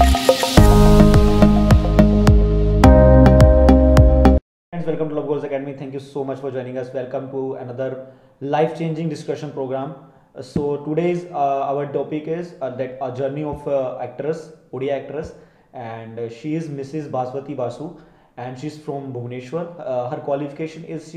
Friends, welcome to Love Goals Academy. Thank you so much for joining us. Welcome to another life-changing discussion program. So today's our topic is that a journey of actress, Odia actress, and she is Mrs. Baswati Basu, and she's from Bhubaneswar. Her qualification is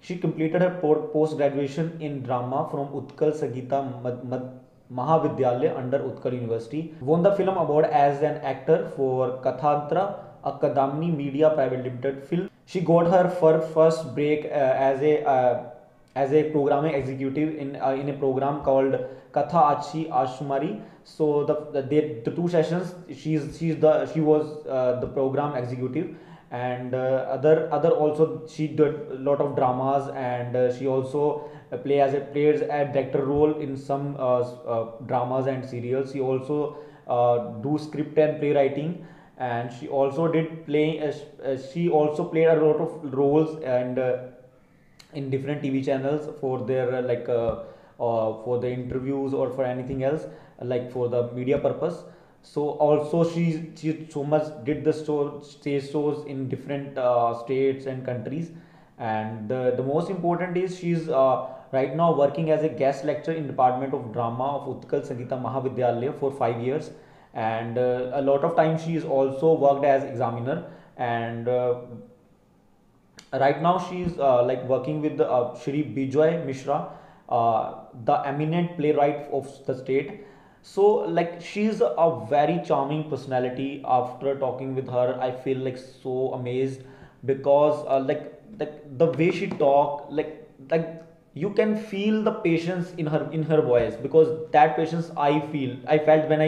she completed her post graduation in drama from Utkal Sangeeta Mahavidyalaya under Utkal University. Won the film award as an actor for Kathantra, a Kadamni Media Private Limited film. She got her first break as a programming executive in a program called Katha Achi Ashmari. So the two sessions she was the program executive, and other also she did a lot of dramas, and she also plays a director role in some dramas and serials. She also do script and playwriting, and she also did play she also played a lot of roles and in different TV channels for their for the interviews or for anything else, like for the media purpose. So also she so much did the stage shows in different states and countries. And the most important is she's right now working as a guest lecturer in Department of Drama of Utkal Sangeeta Mahavidyalaya for 5 years. And a lot of times she is also worked as examiner. And right now she's like working with Shri Bijoy Mishra, the eminent playwright of the state. So like she's a very charming personality. After talking with her, I feel like so amazed, because like the way she talk, like you can feel the patience in her voice, because that patience I felt when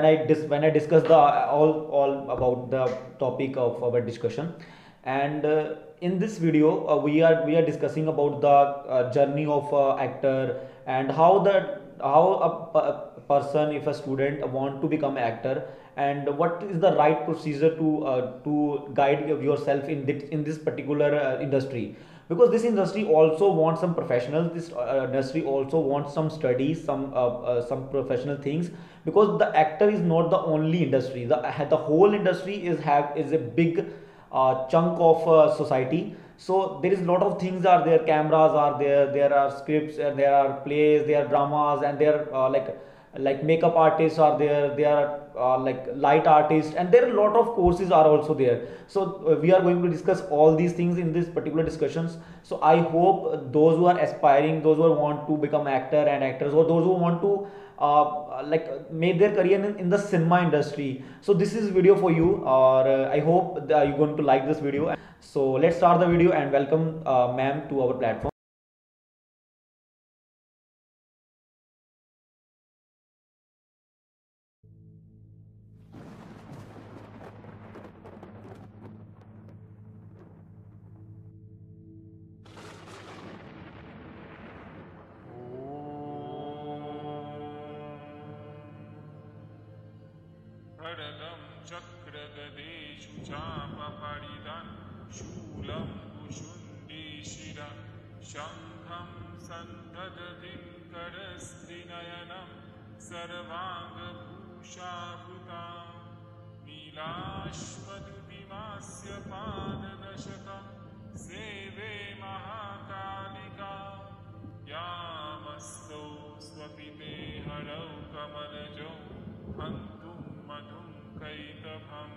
I discussed the all about the topic of our discussion. And in this video we are discussing about the journey of actor, and how a person, if a student want to become an actor, and what is the right procedure to guide yourself in this particular industry. Because this industry also wants some professionals, this industry also wants some studies, some professional things. Because the actor is not the only industry, the whole industry is a big chunk of society. So there is a lot of things are there, cameras are there are scripts, and there are plays, there are dramas, and there are like makeup artists are there are like light artists, and there are a lot of courses are also there. So we are going to discuss all these things in this particular discussions. So I hope those who are aspiring, those who want to become actor and actors, or those who want to like made their career in the cinema industry, so this is video for you. Or I hope that you're going to like this video. So let's start the video, and welcome ma'am to our platform. खड्गं चक्रगदेषु चापपरिदं शूलं कुशुण्डीशिरं शङ्खं सन्ददतिं करस्त्रिनयनं सर्वाङ्गभूषावृतां नीलाश्वदुतिमास्य पाददशकं सेवे महाकालिका यामस्तौ स्वपिते हरौ कमलजौ हन्तुं मधुं कैतभम्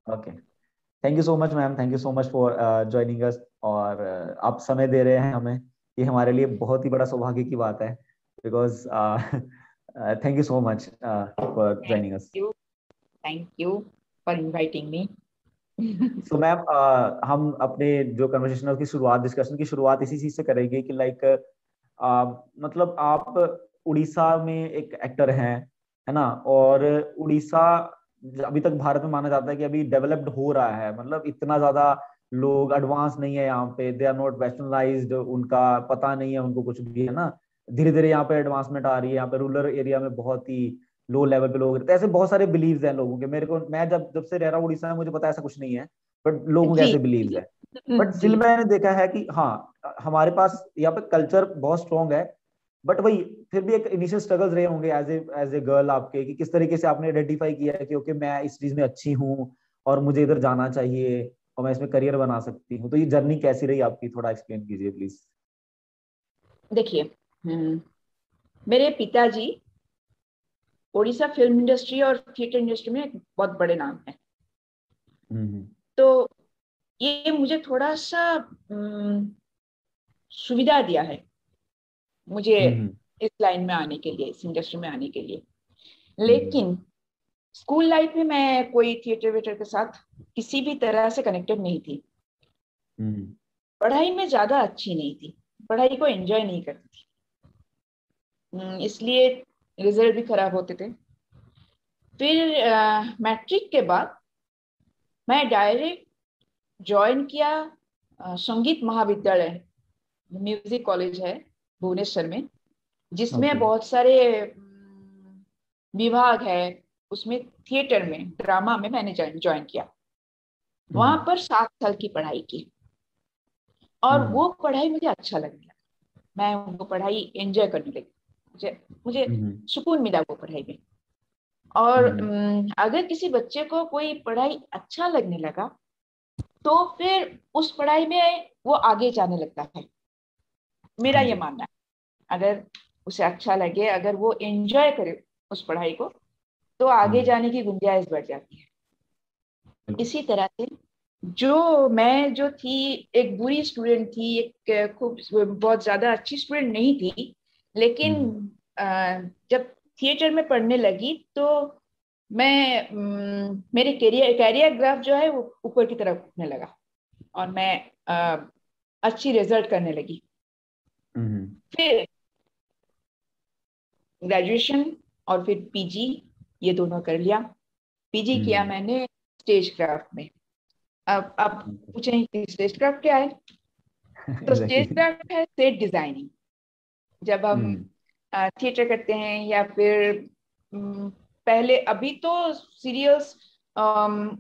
okay, thank you so much ma'am, thank you so much for joining us, और आप समय दे रहे हैं हमें, ये हमारे लिए बहुत ही बड़ा सौभाग्य की बात है, because thank you so much for thank joining us. You, thank you for inviting me. So ma'am, हम अपने जो कन्वर्सेशन की शुरुआत, डिस्कशन की शुरुआत इसी चीज से करेंगे कि लाइक मतलब आप उड़ीसा में एक एक्टर हैं, है ना, और उड़ीसा अभी तक भारत में माना जाता है कि अभी डेवलप्ड हो रहा है, मतलब इतना ज्यादा लोग एडवांस नहीं है यहाँ पे, दे आर नॉट वेस्टर्नलाइज्ड, उनका पता नहीं है उनको कुछ भी, है ना। धीरे धीरे यहाँ पे एडवांसमेंट आ रही है, यहाँ पे रूरल एरिया में बहुत ही लो लेवल पे लोग रहते हैं, ऐसे बहुत सारे बिलीव्स हैं लोगों के, मेरे को, मैं जब जब से रह रहा हूँ उड़ीसा में, मुझे पता है ऐसा कुछ नहीं है, बट लोगों के जी ऐसे बिलीव्स जी है। बट स्टिल जी। मैंने देखा है कि हाँ, हमारे पास यहाँ पे कल्चर बहुत स्ट्रांग है, बट वही फिर भी एक इनिशियल स्ट्रगल्स रहे होंगे एज ए गर्ल आपके, कि किस तरीके से आपने आइडेंटिफाई किया है कि ओके मैं इस चीज में अच्छी हूँ और मुझे इधर जाना चाहिए और मैं इसमें करियर बना सकती हूँ, तो ये जर्नी कैसी रही आपकी, थोड़ा एक्सप्लेन कीजिए प्लीज। देखिए, मेरे पिताजी उड़ीसा फिल्म इंडस्ट्री और थिएटर इंडस्ट्री में एक बहुत बड़े नाम है। हम्म तो ये मुझे थोड़ा सा सुविधा दिया है मुझे हम्म इस लाइन में आने के लिए, इस इंडस्ट्री में आने के लिए। हम्म लेकिन स्कूल लाइफ में मैं कोई थिएटर वेटर के साथ किसी भी तरह से कनेक्टेड नहीं थी। हम्म पढ़ाई में ज्यादा अच्छी नहीं थी, पढ़ाई को एंजॉय नहीं करती थी। इसलिए रिजल्ट भी खराब होते थे। फिर मैट्रिक के बाद मैं डायरेक्ट ज्वाइन किया संगीत महाविद्यालय, म्यूजिक कॉलेज है भुवनेश्वर में, जिसमें ओके बहुत सारे विभाग है। उसमें थिएटर में, ड्रामा में मैंने ज्वाइन किया। वहां हम्म पर 7 साल की पढ़ाई की, और हम्म वो पढ़ाई मुझे अच्छा लगने लगा। मैं वो पढ़ाई एंजॉय करने लगी। मुझे मुझे हम्म सुकून मिला वो पढ़ाई में। और हम्म अगर किसी बच्चे को कोई पढ़ाई अच्छा लगने लगा, तो फिर उस पढ़ाई में वो आगे जाने लगता है। मेरा हाँ ये जी, मानना है, अगर उसे अच्छा लगे, अगर वो एंजॉय करे उस पढ़ाई को, तो आगे हम्म जाने की गुंजाइश बढ़ जाती है। बिल्कुल। इसी तरह से जो थी, एक बुरी स्टूडेंट थी, एक खूब बहुत ज्यादा अच्छी स्टूडेंट नहीं थी। लेकिन हम्म जब थिएटर में पढ़ने लगी, तो मैं मेरे कैरियर ग्राफ जो है वो ऊपर की तरफ उठने लगा, और मैं अच्छी रिजल्ट करने लगी। हम्म फिर ग्रेजुएशन और फिर पीजी, ये दोनों कर लिया। पीजी किया हम्म मैंने स्टेज क्राफ्ट में। अब आप पूछेंगे कि स्टेज क्राफ्ट क्या है? तो स्टेज एग्जैक्टली। क्राफ्ट है सेट डिजाइनिंग। जब हम हम्म थिएटर करते हैं, या फिर अम, पहले, अभी तो सीरियल्स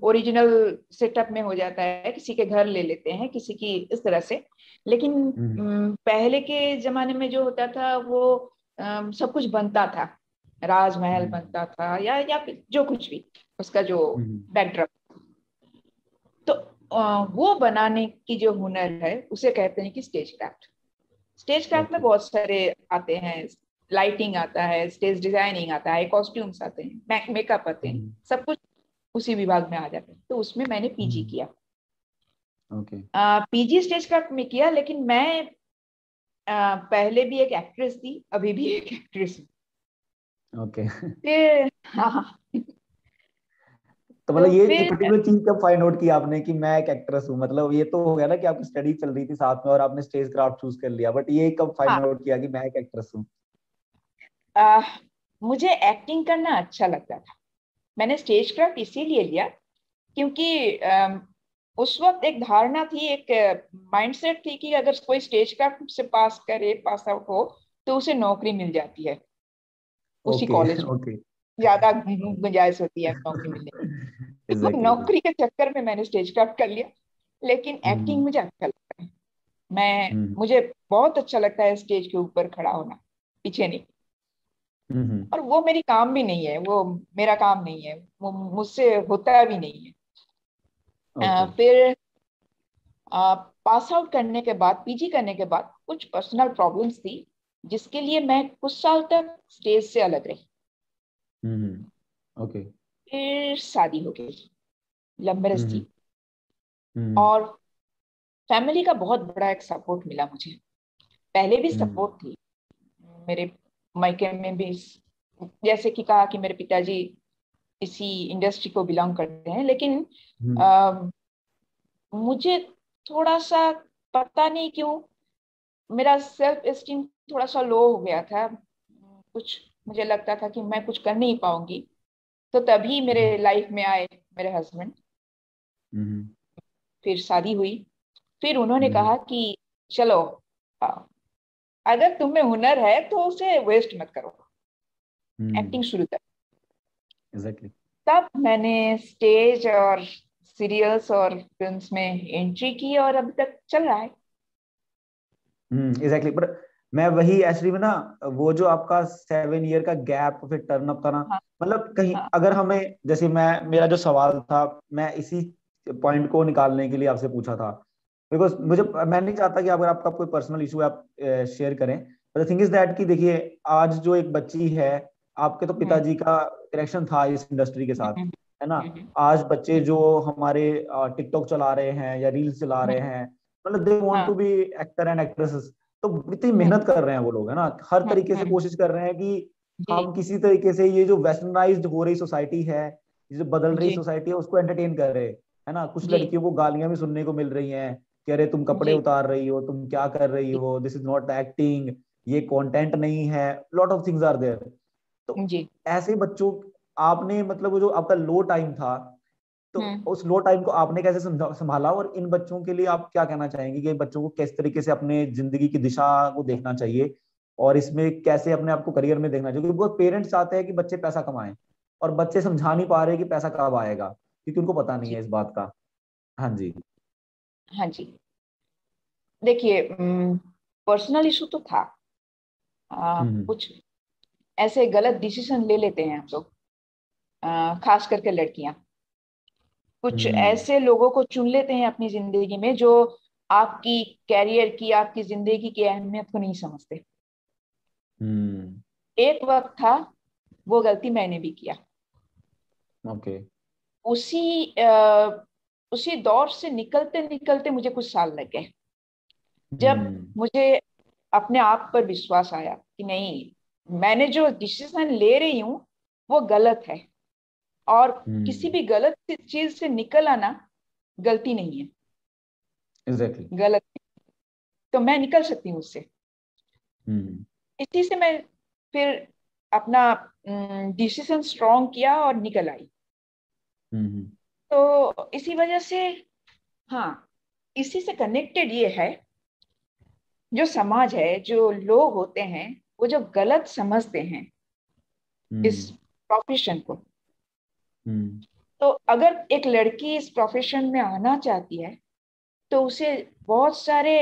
ओरिजिनल सेटअप में हो जाता है, किसी के घर ले लेते हैं, किसी की इस तरह से। लेकिन हम्म पहले के जमाने में जो होता था वो सब कुछ बनता था, राजमहल हम्म बनता था, या फिर जो कुछ भी उसका जो हम्म बैकड्रॉप। तो वो बनाने की जो हुनर है उसे कहते हैं कि स्टेज क्राफ्ट। स्टेज क्राफ्ट में ओके। बहुत सारे आते हैं। लाइटिंग आता है, स्टेज डिजाइनिंग आता है, कॉस्ट्यूम्स आते हैं, मेकअप आते हैं, हम्म सब कुछ उसी विभाग में आ जाते हैं। तो उसमें मैंने पीजी हम्म किया। ओके पीजी स्टेज क्राफ्ट में किया, लेकिन मैं पहले भी एक एक्ट्रेस थी, अभी भी एक एक्ट्रेस हूँ। ओके। फिर हाँ, तो तो मतलब ये फिर पर्टिकुलर चीज कब फाइंड आउट की आपने कि मैं एक एक्ट्रेस हूँ, मतलब ये तो हो गया ना कि आपकी स्टडी चल रही थी साथ में और आपने स्टेज क्राफ्ट चूज कर लिया, बट ये कब हाँ, फाइंड आउट किया कि मैं एक एक्ट्रेस हूँ? अ, मुझे एक्टिंग करना अच्छा लगता था। मैंने स्टेज क्राफ्ट इसीलिए लिया क्योंकि उस वक्त एक धारणा थी, एक माइंडसेट थी कि अगर कोई स्टेज क्राफ्ट से पास आउट हो, तो उसे नौकरी मिल जाती है उसी ओके कॉलेज में। ओके। ज्यादा गुंजाइश होती है नौकरी मिलने की। तो एग्जैक्टली। नौकरी के चक्कर में मैंने स्टेज क्राफ्ट कर लिया। लेकिन एक्टिंग हम्म मुझे अच्छा लगता है। मैं हम्म मुझे बहुत अच्छा लगता है स्टेज के ऊपर खड़ा होना, पीछे नहीं। हम्म और वो मेरी काम भी नहीं है, वो मेरा काम नहीं है, वो मुझसे होता भी नहीं है। ओके। फिर पास आउट करने के बाद, पीजी करने के बाद, कुछ पर्सनल प्रॉब्लम्स थी, जिसके लिए मैं कुछ साल तक स्टेज से अलग रही। ओके। फिर शादी हो गई। लव मैरिज हम्म थी। हम्म और फैमिली का बहुत बड़ा एक सपोर्ट मिला मुझे। पहले भी हम्म सपोर्ट थी मेरे मायके में भी। जैसे कि कहा कि मेरे पिताजी इसी इंडस्ट्री को बिलोंग करते हैं, लेकिन हम्म अ, मुझे थोड़ा सा, पता नहीं क्यों, मेरा सेल्फ एस्टीम थोड़ा सा लो हो गया था। कुछ मुझे लगता था कि मैं कुछ कर नहीं पाऊंगी। तो तभी हम्म मेरे लाइफ में आए मेरे हस्बैंड। हम्म फिर शादी हुई। फिर उन्होंने हम्म कहा कि चलो, अ, अगर तुम में हुनर है तो उसे वेस्ट मत करो, हम्म एक्टिंग शुरू कर। एग्जैक्टली। तब मैंने स्टेज और सीरियल्स और फिल्म्स में एंट्री की और अभी तक चल रहा है। एग्जैक्टली। पर मैं वही एक्चुअली में ना, वो जो आपका 7 ईयर का गैप फिर टर्न अप था ना, हाँ मतलब कहीं हाँ अगर हमें, जैसे मैं, मेरा जो सवाल था, मैं इसी पॉइंट को निकालने के लिए आपसे पूछा था। बिकॉज मुझे, मैं नहीं चाहता कि अगर आपका कोई पर्सनल इशू है आप शेयर करें। द थिंग इज दैट कि देखिए, आज जो एक बच्ची है, आपके तो हम्म पिताजी का कनेक्शन था इस इंडस्ट्री के साथ, हम्म है ना। हम्म आज बच्चे जो हमारे टिकटॉक चला रहे हैं या रील्स चला रहे हम्म, हैं, मतलब दे वांट टू हाँ बी एक्टर एंड एक्ट्रेसेस। तो इतनी हम्म मेहनत कर रहे हैं वो लोग, है ना, हर तरीके से हम्म, कोशिश कर रहे हैं कि जी हम किसी तरीके से ये जो वेस्टर्नाइज्ड हो रही सोसाइटी है, ये जो बदल रही जी सोसाइटी है, उसको एंटरटेन कर रहे हैं, है ना। कुछ जी लड़कियों को गालियां भी सुनने को मिल रही हैं कि अरे तुम कपड़े जी उतार रही हो, तुम क्या कर रही जी हो, दिस इज नॉट एक्टिंग, ये कंटेंट नहीं है, lot of things are there. तो जी ऐसे बच्चों, आपने मतलब वो जो आपका लो टाइम था, तो हम्म उस लो टाइम को आपने कैसे संभाला, और इन बच्चों के लिए आप क्या कहना चाहेंगे कि इन बच्चों को किस तरीके से अपने जिंदगी की दिशा को देखना चाहिए, और इसमें कैसे अपने आप को करियर में देखना चाहिए, क्योंकि बहुत पेरेंट्स चाहते हैं कि बच्चे पैसा कमाएं, और बच्चे समझा नहीं पा रहे कि पैसा कब आएगा, क्योंकि उनको पता नहीं जी है इस बात का। हाँ जी। हाँ जी। देखिए, पर्सनल इशू तो था। हम्म कुछ ऐसे गलत डिसीजन ले लेते हैं हम लोग, खास करके लड़कियां। कुछ हम्म ऐसे लोगों को चुन लेते हैं अपनी जिंदगी में जो आपकी कैरियर की, आपकी जिंदगी की अहमियत को नहीं समझते। हम्म एक वक्त था, वो गलती मैंने भी किया। ओके। उसी उसी दौर से निकलते निकलते मुझे कुछ साल लग गए, जब हम्म मुझे अपने आप पर विश्वास आया कि नहीं, मैंने जो डिसीजन ले रही हूँ वो गलत है। और किसी हम्म भी गलत चीज से निकल आना गलती नहीं है, एग्जैक्टली। गलत है। तो मैं निकल सकती हूँ उससे। हम्म इसी से मैं फिर अपना डिसीजन स्ट्रॉन्ग किया और निकल आई। हम्म तो इसी वजह से, हाँ, इसी से कनेक्टेड ये है, जो समाज है, जो लोग होते हैं, वो जो गलत समझते हैं इस हम्म प्रोफेशन को। हम्म तो अगर एक लड़की इस प्रोफेशन में आना चाहती है तो उसे बहुत सारे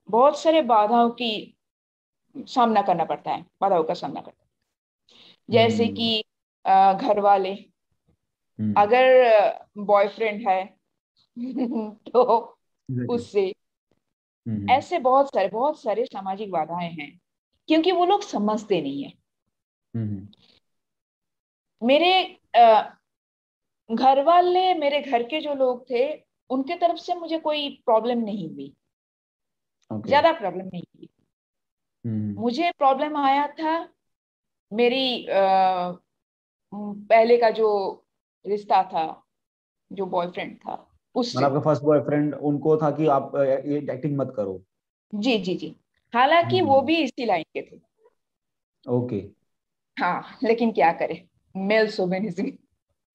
बहुत सारे बाधाओं की सामना करना पड़ता है, बाधाओं का सामना करना। जैसे हम्म कि घर वाले, हम्म अगर बॉयफ्रेंड है तो एग्जैक्टली। उससे, हम्म ऐसे बहुत सारे सामाजिक बाधाएं हैं, क्योंकि वो लोग समझते नहीं है। हम्म मेरे घर वाले, मेरे घर के जो लोग थे, उनके तरफ से मुझे कोई प्रॉब्लम नहीं हुई, ओके। ज्यादा प्रॉब्लम नहीं हुई। हम्म मुझे प्रॉब्लम आया था मेरी पहले का जो रिश्ता था, जो बॉयफ्रेंड था, मतलब उससे। आपका फर्स्ट बॉयफ्रेंड, उनको था कि आप ये एक्टिंग मत करो। जी जी जी। हालांकि वो हम्म भी इसी लाइन के थे। ओके। हाँ, लेकिन क्या करें, मेल शोविनिज्म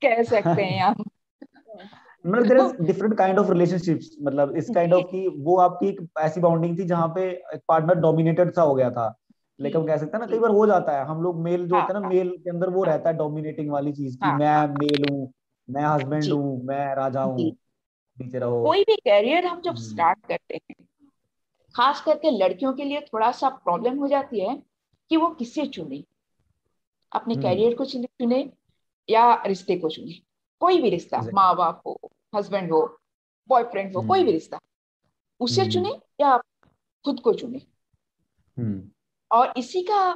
कह सकते हैं हम। मतलब there is different kind of relationships, मतलब इस काइंड जी ऑफ की वो आपकी एक ऐसी बाउंडिंग थी जहां पे एक पार्टनर डोमिनेटेड सा हो गया था। जी लाइक हम कह सकते हैं ना, कई जी। बार हो जाता है, हम लोग मेल जो हाँ होते हैं ना, हाँ मेल के अंदर वो हाँ रहता है डोमिनेटिंग वाली चीज की, हाँ मैं हाँ। मेल हूँ, मैं हस्बैंड जी हूँ, मैं राजा हूँ, जी। पीछे रहो। कोई भी कैरियर हम जब हम्म स्टार्ट करते हैं, खास करके लड़कियों के लिए थोड़ा सा प्रॉब्लम हो जाती है कि वो किसे चुने, अपने हम्म कैरियर को चुने या रिश्ते को चुने। कोई भी रिश्ता, एग्जैक्टली। माँ बाप हो, हस्बैंड हो, बॉयफ्रेंड हो, कोई भी हम्म रिश्ता, उसे हम्म चुने या खुद को चुने। हम्म और इसी का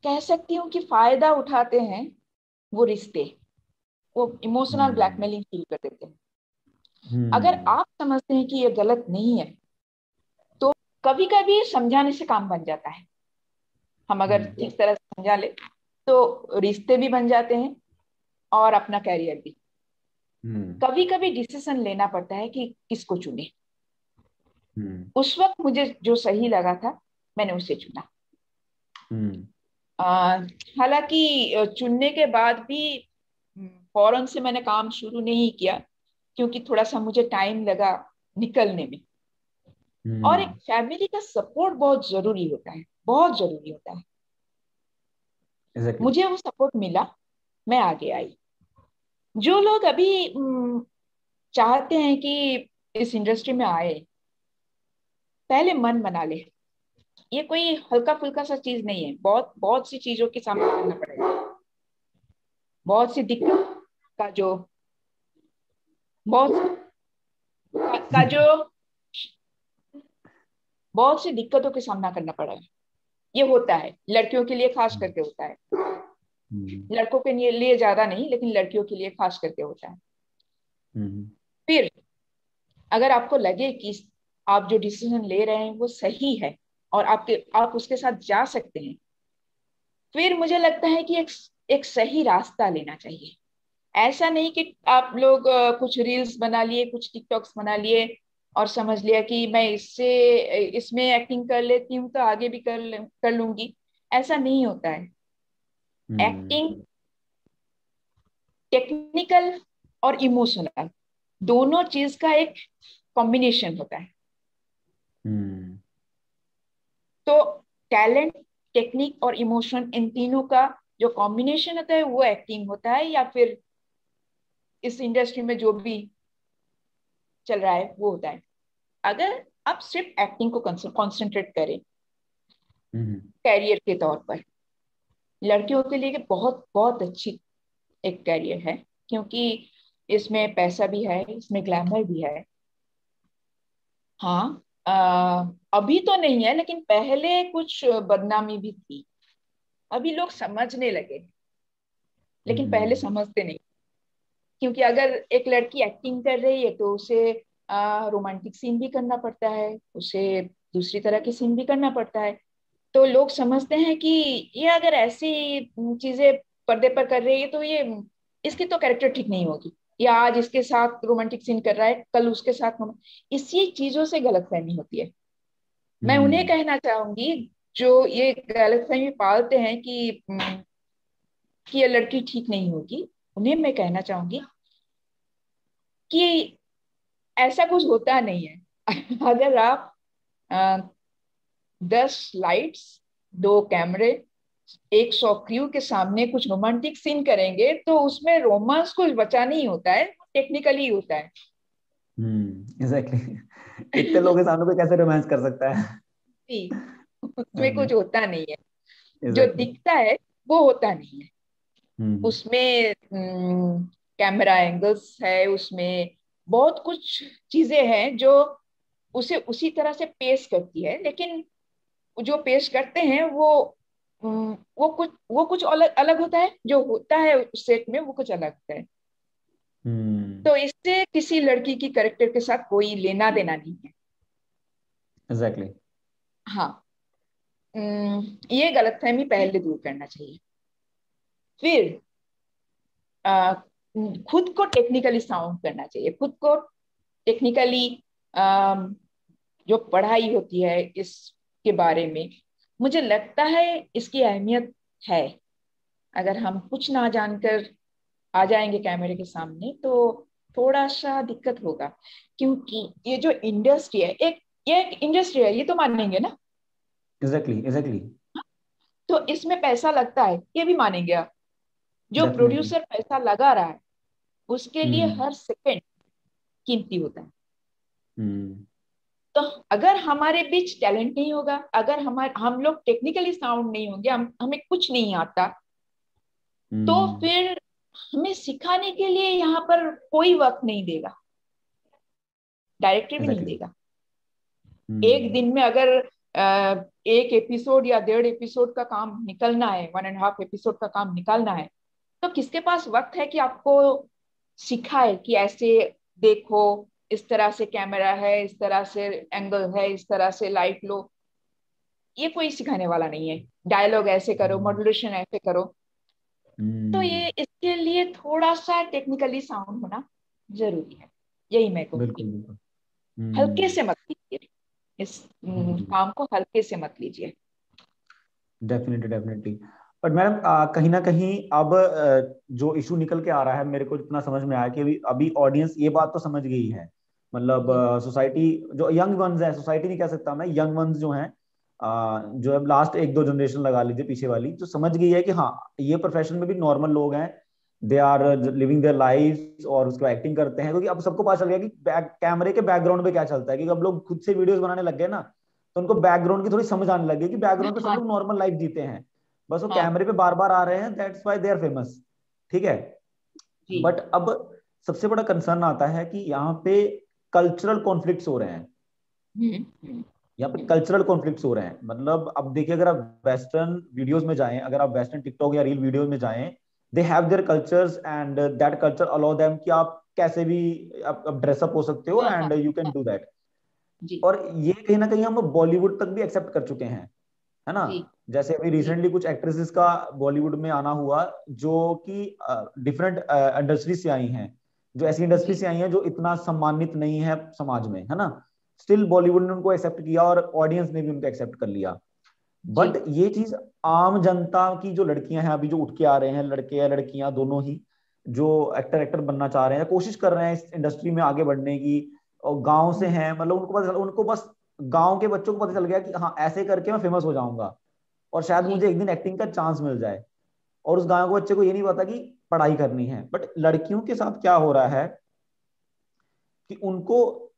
कह सकती हूँ कि फायदा उठाते हैं वो रिश्ते, वो इमोशनल हम्म ब्लैकमेलिंग फील कर देते हैं। अगर हम्म आप समझते हैं कि ये गलत नहीं है तो कभी कभी समझाने से काम बन जाता है। हम अगर हम्म ठीक तरह से समझा ले तो रिश्ते भी बन जाते हैं और अपना कैरियर भी। हम्म कभी कभी डिसीजन लेना पड़ता है कि किसको चुने। हम्म उस वक्त मुझे जो सही लगा था मैंने उसे चुना। हम्म आ, हालांकि चुनने के बाद भी फौरन से मैंने काम शुरू नहीं किया क्योंकि थोड़ा सा मुझे टाइम लगा निकलने में। और एक हम्म फैमिली का सपोर्ट बहुत जरूरी होता है, बहुत जरूरी होता है। एग्जैक्टली। मुझे वो सपोर्ट मिला, मैं आगे आई। जो लोग अभी चाहते हैं कि इस इंडस्ट्री में आए, पहले मन बना ले। ये कोई हल्का फुल्का सा चीज नहीं है, बहुत बहुत सी चीजों के सामना करना पड़ेगा। बहुत सी दिक्कत का जो बहुत का जो बहुत सी दिक्कतों का सामना करना पड़ेगा। ये होता है, लड़कियों के लिए खास करके होता है। हम्म लड़कों के लिए ज्यादा नहीं, लेकिन लड़कियों के लिए खास करके होता है। हम्म फिर अगर आपको लगे कि आप जो डिसीजन ले रहे हैं वो सही है और आप उसके साथ जा सकते हैं, फिर मुझे लगता है कि एक सही रास्ता लेना चाहिए। ऐसा नहीं कि आप लोग कुछ रील्स बना लिए, कुछ टिकटॉक्स बना लिए और समझ लिया कि मैं इसमें एक्टिंग कर लेती हूँ तो आगे भी कर लूंगी। ऐसा नहीं होता है। हम्म एक्टिंग टेक्निकल और इमोशनल दोनों चीज का एक कॉम्बिनेशन होता है। हम्म तो टैलेंट, टेक्निक और इमोशन, इन तीनों का जो कॉम्बिनेशन होता है वो एक्टिंग होता है, या फिर इस इंडस्ट्री में जो भी चल रहा है वो होता है। अगर आप सिर्फ एक्टिंग को कंसंट्रेट करें हम्म कैरियर के तौर पर, लड़कियों के लिए बहुत बहुत अच्छी एक कैरियर है, क्योंकि इसमें पैसा भी है, इसमें ग्लैमर भी है। हाँ, अभी तो नहीं है लेकिन पहले कुछ बदनामी भी थी। अभी लोग समझने लगे, लेकिन पहले हम्म समझते नहीं। क्योंकि अगर एक लड़की एक्टिंग कर रही है तो उसे रोमांटिक सीन भी करना पड़ता है, उसे दूसरी तरह के सीन भी करना पड़ता है। तो लोग समझते हैं कि ये अगर ऐसी चीजें पर्दे पर कर रही है तो ये इसकी तो कैरेक्टर ठीक नहीं होगी, या आज इसके साथ रोमांटिक सीन कर रहा है कल उसके साथ इसी चीजों से गलतफहमी होती है। मैं उन्हें हम्म कहना चाहूंगी जो ये गलतफहमी पालते हैं कि ये लड़की ठीक नहीं होगी, उन्हें मैं कहना चाहूंगी कि ऐसा कुछ होता नहीं है। अगर आप अ, 10 लाइट्स, 2 कैमरे, 100 क्रू के सामने कुछ रोमांटिक सीन करेंगे तो उसमें रोमांस कुछ बचा नहीं होता है, टेक्निकली होता है। एग्जैक्टली। इतने लोगों के सामने पे कैसे रोमांस कर सकता है? जी, हाँ उसमें जी। कुछ होता नहीं है। जो एग्जैक्टली। दिखता है वो होता नहीं है। हम्म उसमें कैमरा एंगल्स है, उसमें बहुत कुछ चीजें हैं जो उसे उसी तरह से पेश करती है, लेकिन जो पेश करते हैं वो कुछ अलग अलग होता है, जो होता है उस सेट में वो कुछ अलग होता है। हम्म तो इससे किसी लड़की की कैरेक्टर के साथ कोई लेना देना नहीं है। एग्जैक्टली। हाँ, ये गलतफहमी पहले दूर करना चाहिए। फिर अ, खुद को टेक्निकली साउंड करना चाहिए, खुद को टेक्निकली जो पढ़ाई होती है इसके बारे में, मुझे लगता है इसकी अहमियत है। अगर हम कुछ ना जानकर आ जाएंगे कैमरे के सामने तो थोड़ा सा दिक्कत होगा। क्योंकि ये जो इंडस्ट्री है, ये एक इंडस्ट्री है, ये तो मानेंगे ना। Exactly exactly. तो इसमें पैसा लगता है, ये भी मानेंगे आप। जो डेफिनेटली। प्रोड्यूसर पैसा लगा रहा है उसके लिए हम्म हर सेकंड कीमती होता है। हम्म तो अगर हमारे बीच टैलेंट नहीं होगा, अगर हम लोग टेक्निकली साउंड नहीं होंगे, हमें कुछ नहीं आता, तो हम्म फिर हमें सिखाने के लिए यहाँ पर कोई वक्त नहीं देगा, डायरेक्टर भी नहीं एग्जैक्टली। देगा। एक हम्म दिन में अगर एक एपिसोड या 1.5 एपिसोड का काम निकलना है, 1.5 एपिसोड का काम निकालना है, तो किसके पास वक्त है कि आपको सिखाए कि ऐसे देखो, इस तरह से कैमरा है, इस तरह से एंगल है, इस तरह से लाइट लो, ये कोई सिखाने वाला नहीं है। डायलॉग ऐसे करो, हम्म। मॉड्यूलेशन ऐसे करो। तो हम्म, ये इसके लिए थोड़ा सा टेक्निकली साउंड होना जरूरी है, यही मैं बिल्कुल कहूँगी। बिल्कुल। हल्के हम्म। से मत लीजिए इस हम्म। काम को, हल्के से मत लीजिए। Definitely definitely. बट मैडम कहीं ना कहीं अब जो इशू निकल के आ रहा है मेरे को जितना समझ में आया कि अभी अभी ऑडियंस ये बात तो समझ गई है, मतलब जी सोसाइटी जो यंग वंस है, सोसाइटी नहीं कह सकता मैं, यंग वंस जो हैं, जो अब लास्ट एक दो जनरेशन लगा लीजिए पीछे वाली, जो समझ गई है कि हाँ ये प्रोफेशन में भी नॉर्मल लोग हैं, they are living their life और उसको एक्टिंग करते हैं, क्योंकि अब सबको पता चल गया कि कैमरे के बैकग्राउंड में क्या चलता है, क्योंकि अब लोग खुद से वीडियोस बनाने लग गए ना, तो उनको बैकग्राउंड की थोड़ी समझ आने लगी कि बैकग्राउंड पे सब हाँ लोग नॉर्मल लाइफ जीते हैं, बस वो हाँ कैमरे पे बार बार आ रहे हैं, that's why they are famous. ठीक है। जी। बट अब सबसे बड़ा कंसर्न आता है कि यहाँ पे कल्चरल कॉन्फ्लिक्ट्स हो रहे हैं, हम्म। यहाँ पे कल्चरल कॉन्फ्लिक्ट्स हो रहे हैं, मतलब अब देखिए अगर आप वेस्टर्न वीडियोस में जाएं, अगर आप वेस्टर्न टिकटॉक या रील वीडियोस में जाएं, they have their cultures and that culture allow them कि आप कैसे भी आप ड्रेसअप हो सकते हो हाँ हाँ एंड यू कैन हाँ डू दैट। जी और ये कहीं ना कहीं हम बॉलीवुड तक भी एक्सेप्ट कर चुके हैं, है ना। जी जैसे अभी जी रिसेंटली कुछ एक्ट्रेसेस का बॉलीवुड में आना हुआ, जो कि डिफरेंट इंडस्ट्री से आई हैं, जो ऐसी इंडस्ट्री जी से आई हैं जो इतना सम्मानित नहीं है समाज में, है ना, स्टिल बॉलीवुड ने उनको एक्सेप्ट किया और ऑडियंस ने भी उनको एक्सेप्ट कर लिया। जी बट ये चीज आम जनता की जो लड़कियां हैं अभी जो उठ के आ रहे हैं, लड़के या लड़कियां दोनों ही, जो एक्टर एक्टर बनना चाह रहे हैं, कोशिश कर रहे हैं इस इंडस्ट्री में आगे बढ़ने की, और गांव से हैं, मतलब उनको बस गांव के बच्चों को पता चल गया कि हाँ ऐसे करके मैं फेमस हो जाऊंगा और शायद जी मुझे एक दिन एक्टिंग का चांस मिल जाए। और उस गांव के बच्चे को ये नहीं पता कि पढ़ाई करनी है। बट लड़कियों के साथ क्या हो रहा है कि उनको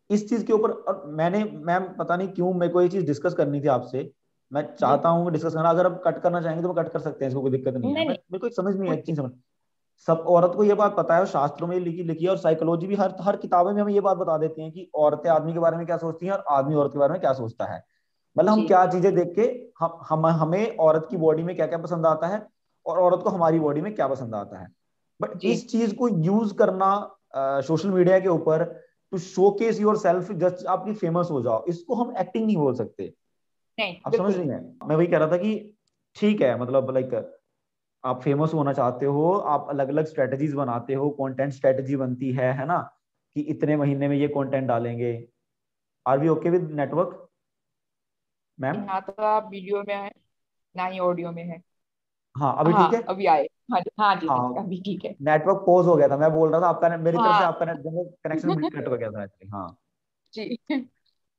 इस चीज के ऊपर, और मैंने मैम पता नहीं क्यों मेरे को ये चीज डिस्कस करनी थी आपसे, मैं जी चाहता हूँ डिस्कस करना, अगर आप कट करना चाहेंगे तो मैं कट कर सकते हैं, इसको कोई दिक्कत नहीं है, नहीं मैं नहीं मेरे को एक समझ नहीं है, कोई एक चीज समझ, सब औरत को ये बात पता है और शास्त्रों में ये लिखी लिखी है और साइकोलॉजी भी हर हर किताबें में हमें ये बात बता देती हैं कि औरतें आदमी के बारे में क्या सोचती हैं और आदमी औरत के बारे में क्या सोचता है, मतलब हम जी क्या चीजें देख के हम हमें औरत की बॉडी में क्या क्या पसंद आता है और औरत को हमारी बॉडी में क्या पसंद आता है। बट जी इस चीज को यूज करना सोशल मीडिया के ऊपर to showcase yourself, just आपकी फेमस हो जाओ, इसको हम एक्टिंग नहीं बोल सकते। नहीं आप समझ बिल्कुल रही हैं, मैं वही कह रहा था कि ठीक है, मतलब लाइक आप फेमस होना चाहते हो, आप अलग अलग स्ट्रेटजीज बनाते हो, कंटेंट स्ट्रेटजी बनती है ना, कि इतने महीने में ये कंटेंट डालेंगे। Are we okay with network ma'am? नहीं। ना तो आप वीडियो में है, ना ही ऑडियो में है। हाँ अभी ठीक है। हाँ अभी आए। हाँ जी हाँ जी हाँ जी, हाँ अभी ठीक है। नेटवर्क पॉज हो गया था, मैं बोल रहा था आपका मेरी तरफ से हाँ आपका कनेक्शन कट हो गया था एक्चुअली, हाँ। जी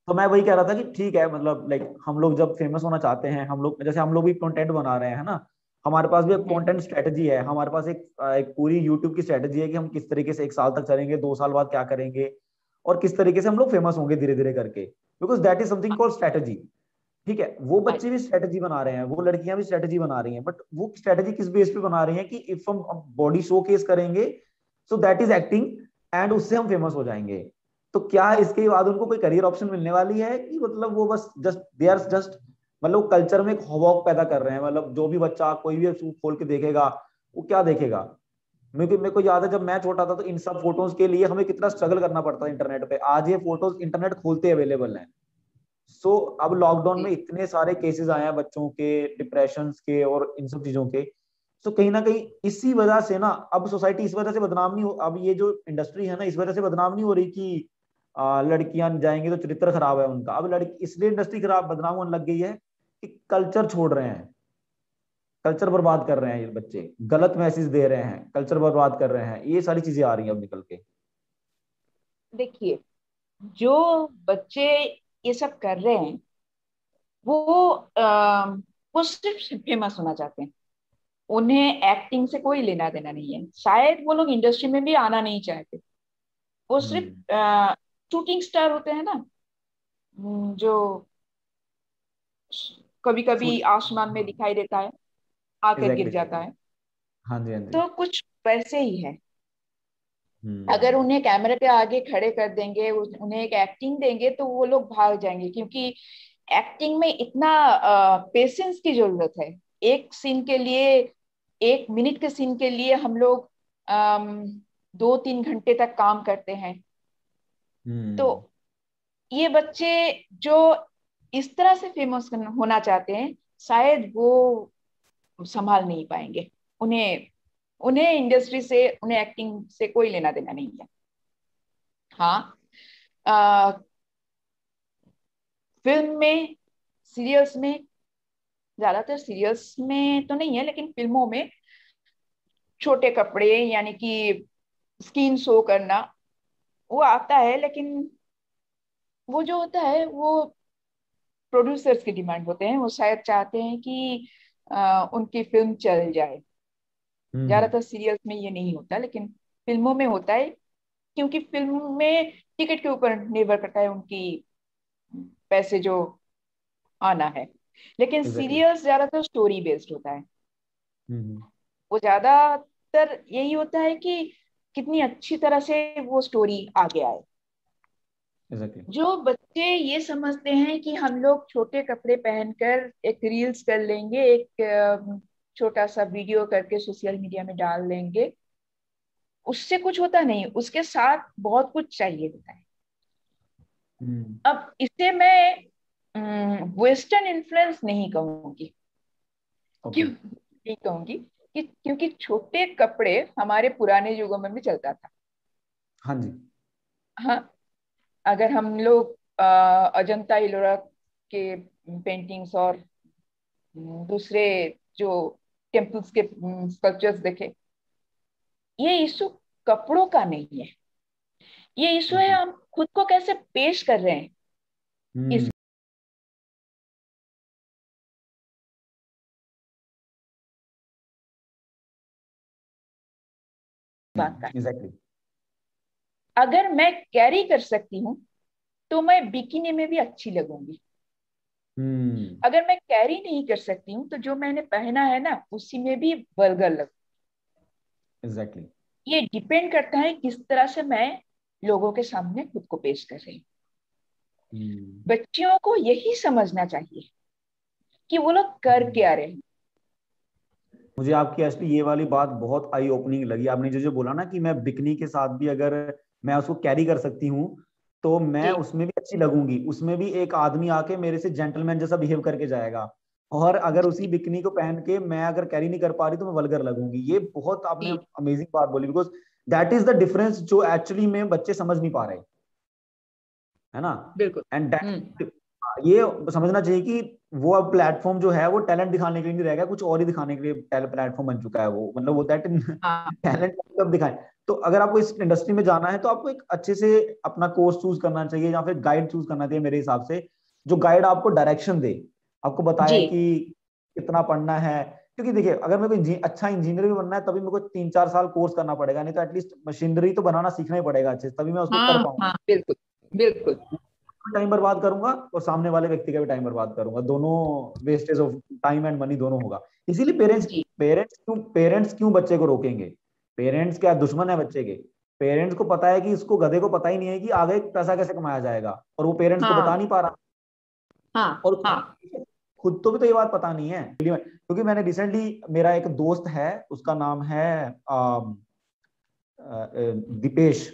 तो मैं वही कह रहा था कि ठीक है, मतलब लाइक हम लोग जब फेमस होना चाहते हैं, हम लोग जैसे हम लोग भी कंटेंट बना रहे हैं ना, हमारे पास भी एक हम्म, कंटेंट स्ट्रेटजी है, हमारे पास एक पूरी यूट्यूब की स्ट्रेटजी है कि हम किस तरीके से एक साल तक चलेंगे, 2 साल बाद क्या करेंगे, और किस तरीके से हम लोग फेमस होंगे धीरे धीरे करके, because that is something called strategy. ठीक है, वो हाँ बच्चे भी स्ट्रेटजी बना रहे हैं, वो लड़कियां भी स्ट्रेटजी बना रही हैं, बट वो स्ट्रेटजी किस बेस पे बना रही हैं कि इफ हम बॉडी शो केस करेंगे, so that is acting, and उससे हम फेमस हो जाएंगे। तो क्या इसके बाद उनको कोई करियर ऑप्शन मिलने वाली है, कि मतलब वो बस जस्ट दे आर जस्ट, मतलब कल्चर में एक हवॉक पैदा कर रहे हैं, मतलब जो भी बच्चा कोई भी सूट खोल के देखेगा वो क्या देखेगा। मेरे को याद है जब मैं छोटा था तो इन सब फोटोज के लिए हमें कितना स्ट्रगल करना पड़ता था इंटरनेट पे, आज ये फोटोज इंटरनेट खोलते अवेलेबल हैं। सो अब लॉकडाउन में जी इतने सारे केसेस आए हैं बच्चों के, डिप्रेशन के और इन सब चीजों के। सो कहीं ना कहीं इसी वजह से ना अब सोसाइटी इस वजह से बदनाम नहीं हो, अब ये जो इंडस्ट्री है ना इस वजह से बदनाम नहीं हो रही कि लड़कियां जाएंगी तो चरित्र खराब है उनका, अब लड़की इसलिए इंडस्ट्री खराब बदनाम होने लग गई है कि कल्चर छोड़ रहे हैं, कल्चर बर्बाद कर रहे हैं, ये बच्चे गलत मैसेज दे रहे हैं, कल्चर बर्बाद कर रहे हैं, ये सारी चीजें आ रही हैं अब निकल के। देखिए, जो बच्चे ये सब कर रहे हैं वो वो सिर्फ फेमस होना चाहते हैं। उन्हें एक्टिंग से कोई लेना देना नहीं है, शायद वो लोग इंडस्ट्री में भी आना नहीं चाहते। वो हम्म। सिर्फ शूटिंग स्टार होते हैं ना, जो कभी कभी शूट। आसमान में हाँ दिखाई देता है, आकर गिर एग्जैक्टली जाता एग्जैक्टली। है। हाँ जी हाँ जी। तो कुछ वैसे ही है। अगर हम्म। उन्हें कैमरे के आगे खड़े कर देंगे, उन्हें एक एक्टिंग देंगे, तो वो लोग भाग जाएंगे, क्योंकि एक्टिंग में इतना पेशेंस की जरूरत है। एक सीन के लिए, 1 मिनट के सीन के लिए हम लोग 2-3 घंटे तक काम करते हैं। तो हम्म। ये बच्चे जो इस तरह से फेमस होना चाहते हैं, शायद वो संभाल नहीं पाएंगे। उन्हें उन्हें इंडस्ट्री से, उन्हें एक्टिंग से कोई लेना देना नहीं है। हाँ, फिल्म में, सीरियल्स में, ज्यादातर सीरियल्स में तो नहीं है लेकिन फिल्मों में छोटे कपड़े यानी कि स्किन शो करना वो आता है, लेकिन वो जो होता है वो प्रोड्यूसर्स की डिमांड होते हैं। वो शायद चाहते हैं कि उनकी फिल्म चल जाए। हम्म। ज्यादातर सीरियल्स में ये नहीं होता लेकिन फिल्मों में होता है, क्योंकि फिल्म में टिकट के ऊपर निर्भर करता है उनकी पैसे जो आना है। लेकिन एग्जैक्टली। सीरियल्स ज्यादातर स्टोरी बेस्ड होता है। हम्म। वो ज्यादातर यही होता है कि कितनी अच्छी तरह से वो स्टोरी आगे आए। एग्जैक्टली। जो बच्चे ये समझते हैं कि हम लोग छोटे कपड़े पहनकर एक रील्स कर लेंगे, एक छोटा सा वीडियो करके सोशल मीडिया में डाल देंगे, उससे कुछ होता नहीं, उसके साथ बहुत कुछ चाहिए होता है। हम्म। अब इसे मैं वेस्टर्न इन्फ्लुएंस नहीं कहूंगी। ओके। क्यों नहीं कहूंगी? कि क्योंकि छोटे कपड़े हमारे पुराने युगों में भी चलता था। हाँ जी। हाँ, अगर हम लोग अजंता इलोरा के पेंटिंग्स और दूसरे जो टेम्पल्स के स्कल्पचर्स देखे, ये इशू कपड़ों का नहीं है। ये इशू है ओके। हम खुद को कैसे पेश कर रहे हैं हम्म। इस बात का। एग्जैक्टली। अगर मैं कैरी कर सकती हूँ तो मैं बिकिनी में भी अच्छी लगूंगी। हम्म। अगर मैं कैरी नहीं कर सकती हूँ तो जो मैंने पहना है ना उसी में भी वल्गर लगूं। एग्जैक्टली। ये डिपेंड करता है किस तरह से मैं लोगों के सामने खुद को पेश कर रही हूँ। हम्म। बच्चियों को यही समझना चाहिए कि वो लोग कर क्या रहे हैं। मुझे आपकी एक्चुअली ये वाली बात बहुत आई ओपनिंग लगी। आपने जो जो बोला ना कि मैं बिकनी के साथ भी अगर मैं उसको कैरी कर सकती हूँ तो मैं जी उसमें भी अच्छी लगूंगी, उसमें भी एक आदमी आके मेरे से जेंटलमैन जैसा बिहेव करके जाएगा। और अगर उसी जी बिकनी को पहन के मैं अगर कैरी नहीं कर पा रही तो मैं वल्गर लगूंगी। ये बहुत आपने जी अमेजिंग बात बोली, because that is the difference जो एक्चुअली में बच्चे समझ नहीं पा रहे, है ना। बिल्कुल। And hmm. दैट ये समझना चाहिए कि वो अब प्लेटफॉर्म जो है वो टैलेंट दिखाने के लिए नहीं रहेगा, कुछ और ही दिखाने के लिए प्लेटफॉर्म बन चुका है वो, मतलब वो दैट हाँ टैलेंट कब दिखाएं। तो अगर आपको इस इंडस्ट्री में जाना है तो आपको एक अच्छे से अपना कोर्स चूज करना चाहिए या फिर गाइड चूज करना चाहिए मेरे हिसाब से, जो गाइड आपको डायरेक्शन दे, आपको जी। बताए कि कितना पढ़ना है। क्योंकि देखिए अगर मेरे को अच्छा इंजीनियर भी बनना है तभी मेरे को 3-4 साल कोर्स करना पड़ेगा, नहीं तो एटलीस्ट मशीनरी तो बनाना सीखना ही पड़ेगा अच्छे से, तभी मैं उसको कर हाँ पाऊंगा। हाँ बिल्कुल बिल्कुल। टाइम बर्बाद करूंगा और सामने वाले व्यक्ति का भी टाइम बर्बाद करूंगा, दोनों wastage of time and money दोनों होगा। इसीलिए पेरेंट्स जी पेरेंट्स क्यों बच्चे को रोकेंगे? पेरेंट्स क्या दुश्मन है बच्चे के? पेरेंट्स को पता है कि इसको गधे को पता ही नहीं है कि आगे पैसा कैसे कमाया जाएगा, और वो पेरेंट्स को बता हाँ नहीं पा रहा। हाँ और हाँ। खुद तो भी तो ये बात पता नहीं है, क्योंकि मैंने रिसेंटली, मेरा एक दोस्त है, उसका नाम है दीपेश।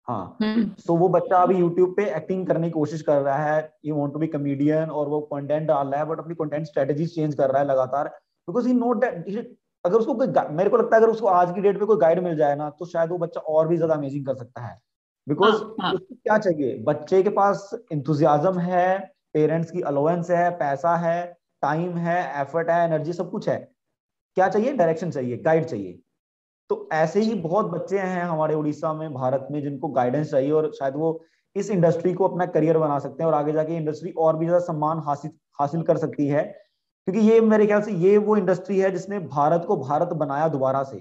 हाँ। हम्म। सो वो बच्चा अभी यूट्यूब पे एक्टिंग करने की कोशिश कर रहा है, ये वांट टू बी कॉमेडियन, और वो कंटेंट डाल रहा है, बट अपनी कंटेंट स्ट्रेटजीज चेंज कर रहा है लगातार, बिकॉज ही नो दैट अगर उसको कोई मेरे को लगता है अगर उसको आज की डेट में कोई गाइड मिल जाए ना तो शायद वो बच्चा और भी ज्यादा अमेजिंग कर सकता है। बिकॉज हाँ हाँ उसको क्या चाहिए, बच्चे के पास इंथुजियाज्म है, पेरेंट्स की अलाउंस है, पैसा है, टाइम है, एफर्ट है, एनर्जी, सब कुछ है। क्या चाहिए? डायरेक्शन चाहिए, गाइड चाहिए। तो ऐसे ही जी बहुत बच्चे हैं हमारे उड़ीसा में, भारत में, जिनको गाइडेंस चाहिए, और शायद वो इस इंडस्ट्री को अपना करियर बना सकते हैं और आगे जाके इंडस्ट्री और भी ज्यादा सम्मान हासिल हासिल कर सकती है। क्योंकि ये मेरे ख्याल से ये वो इंडस्ट्री है जिसने भारत को भारत बनाया दोबारा से,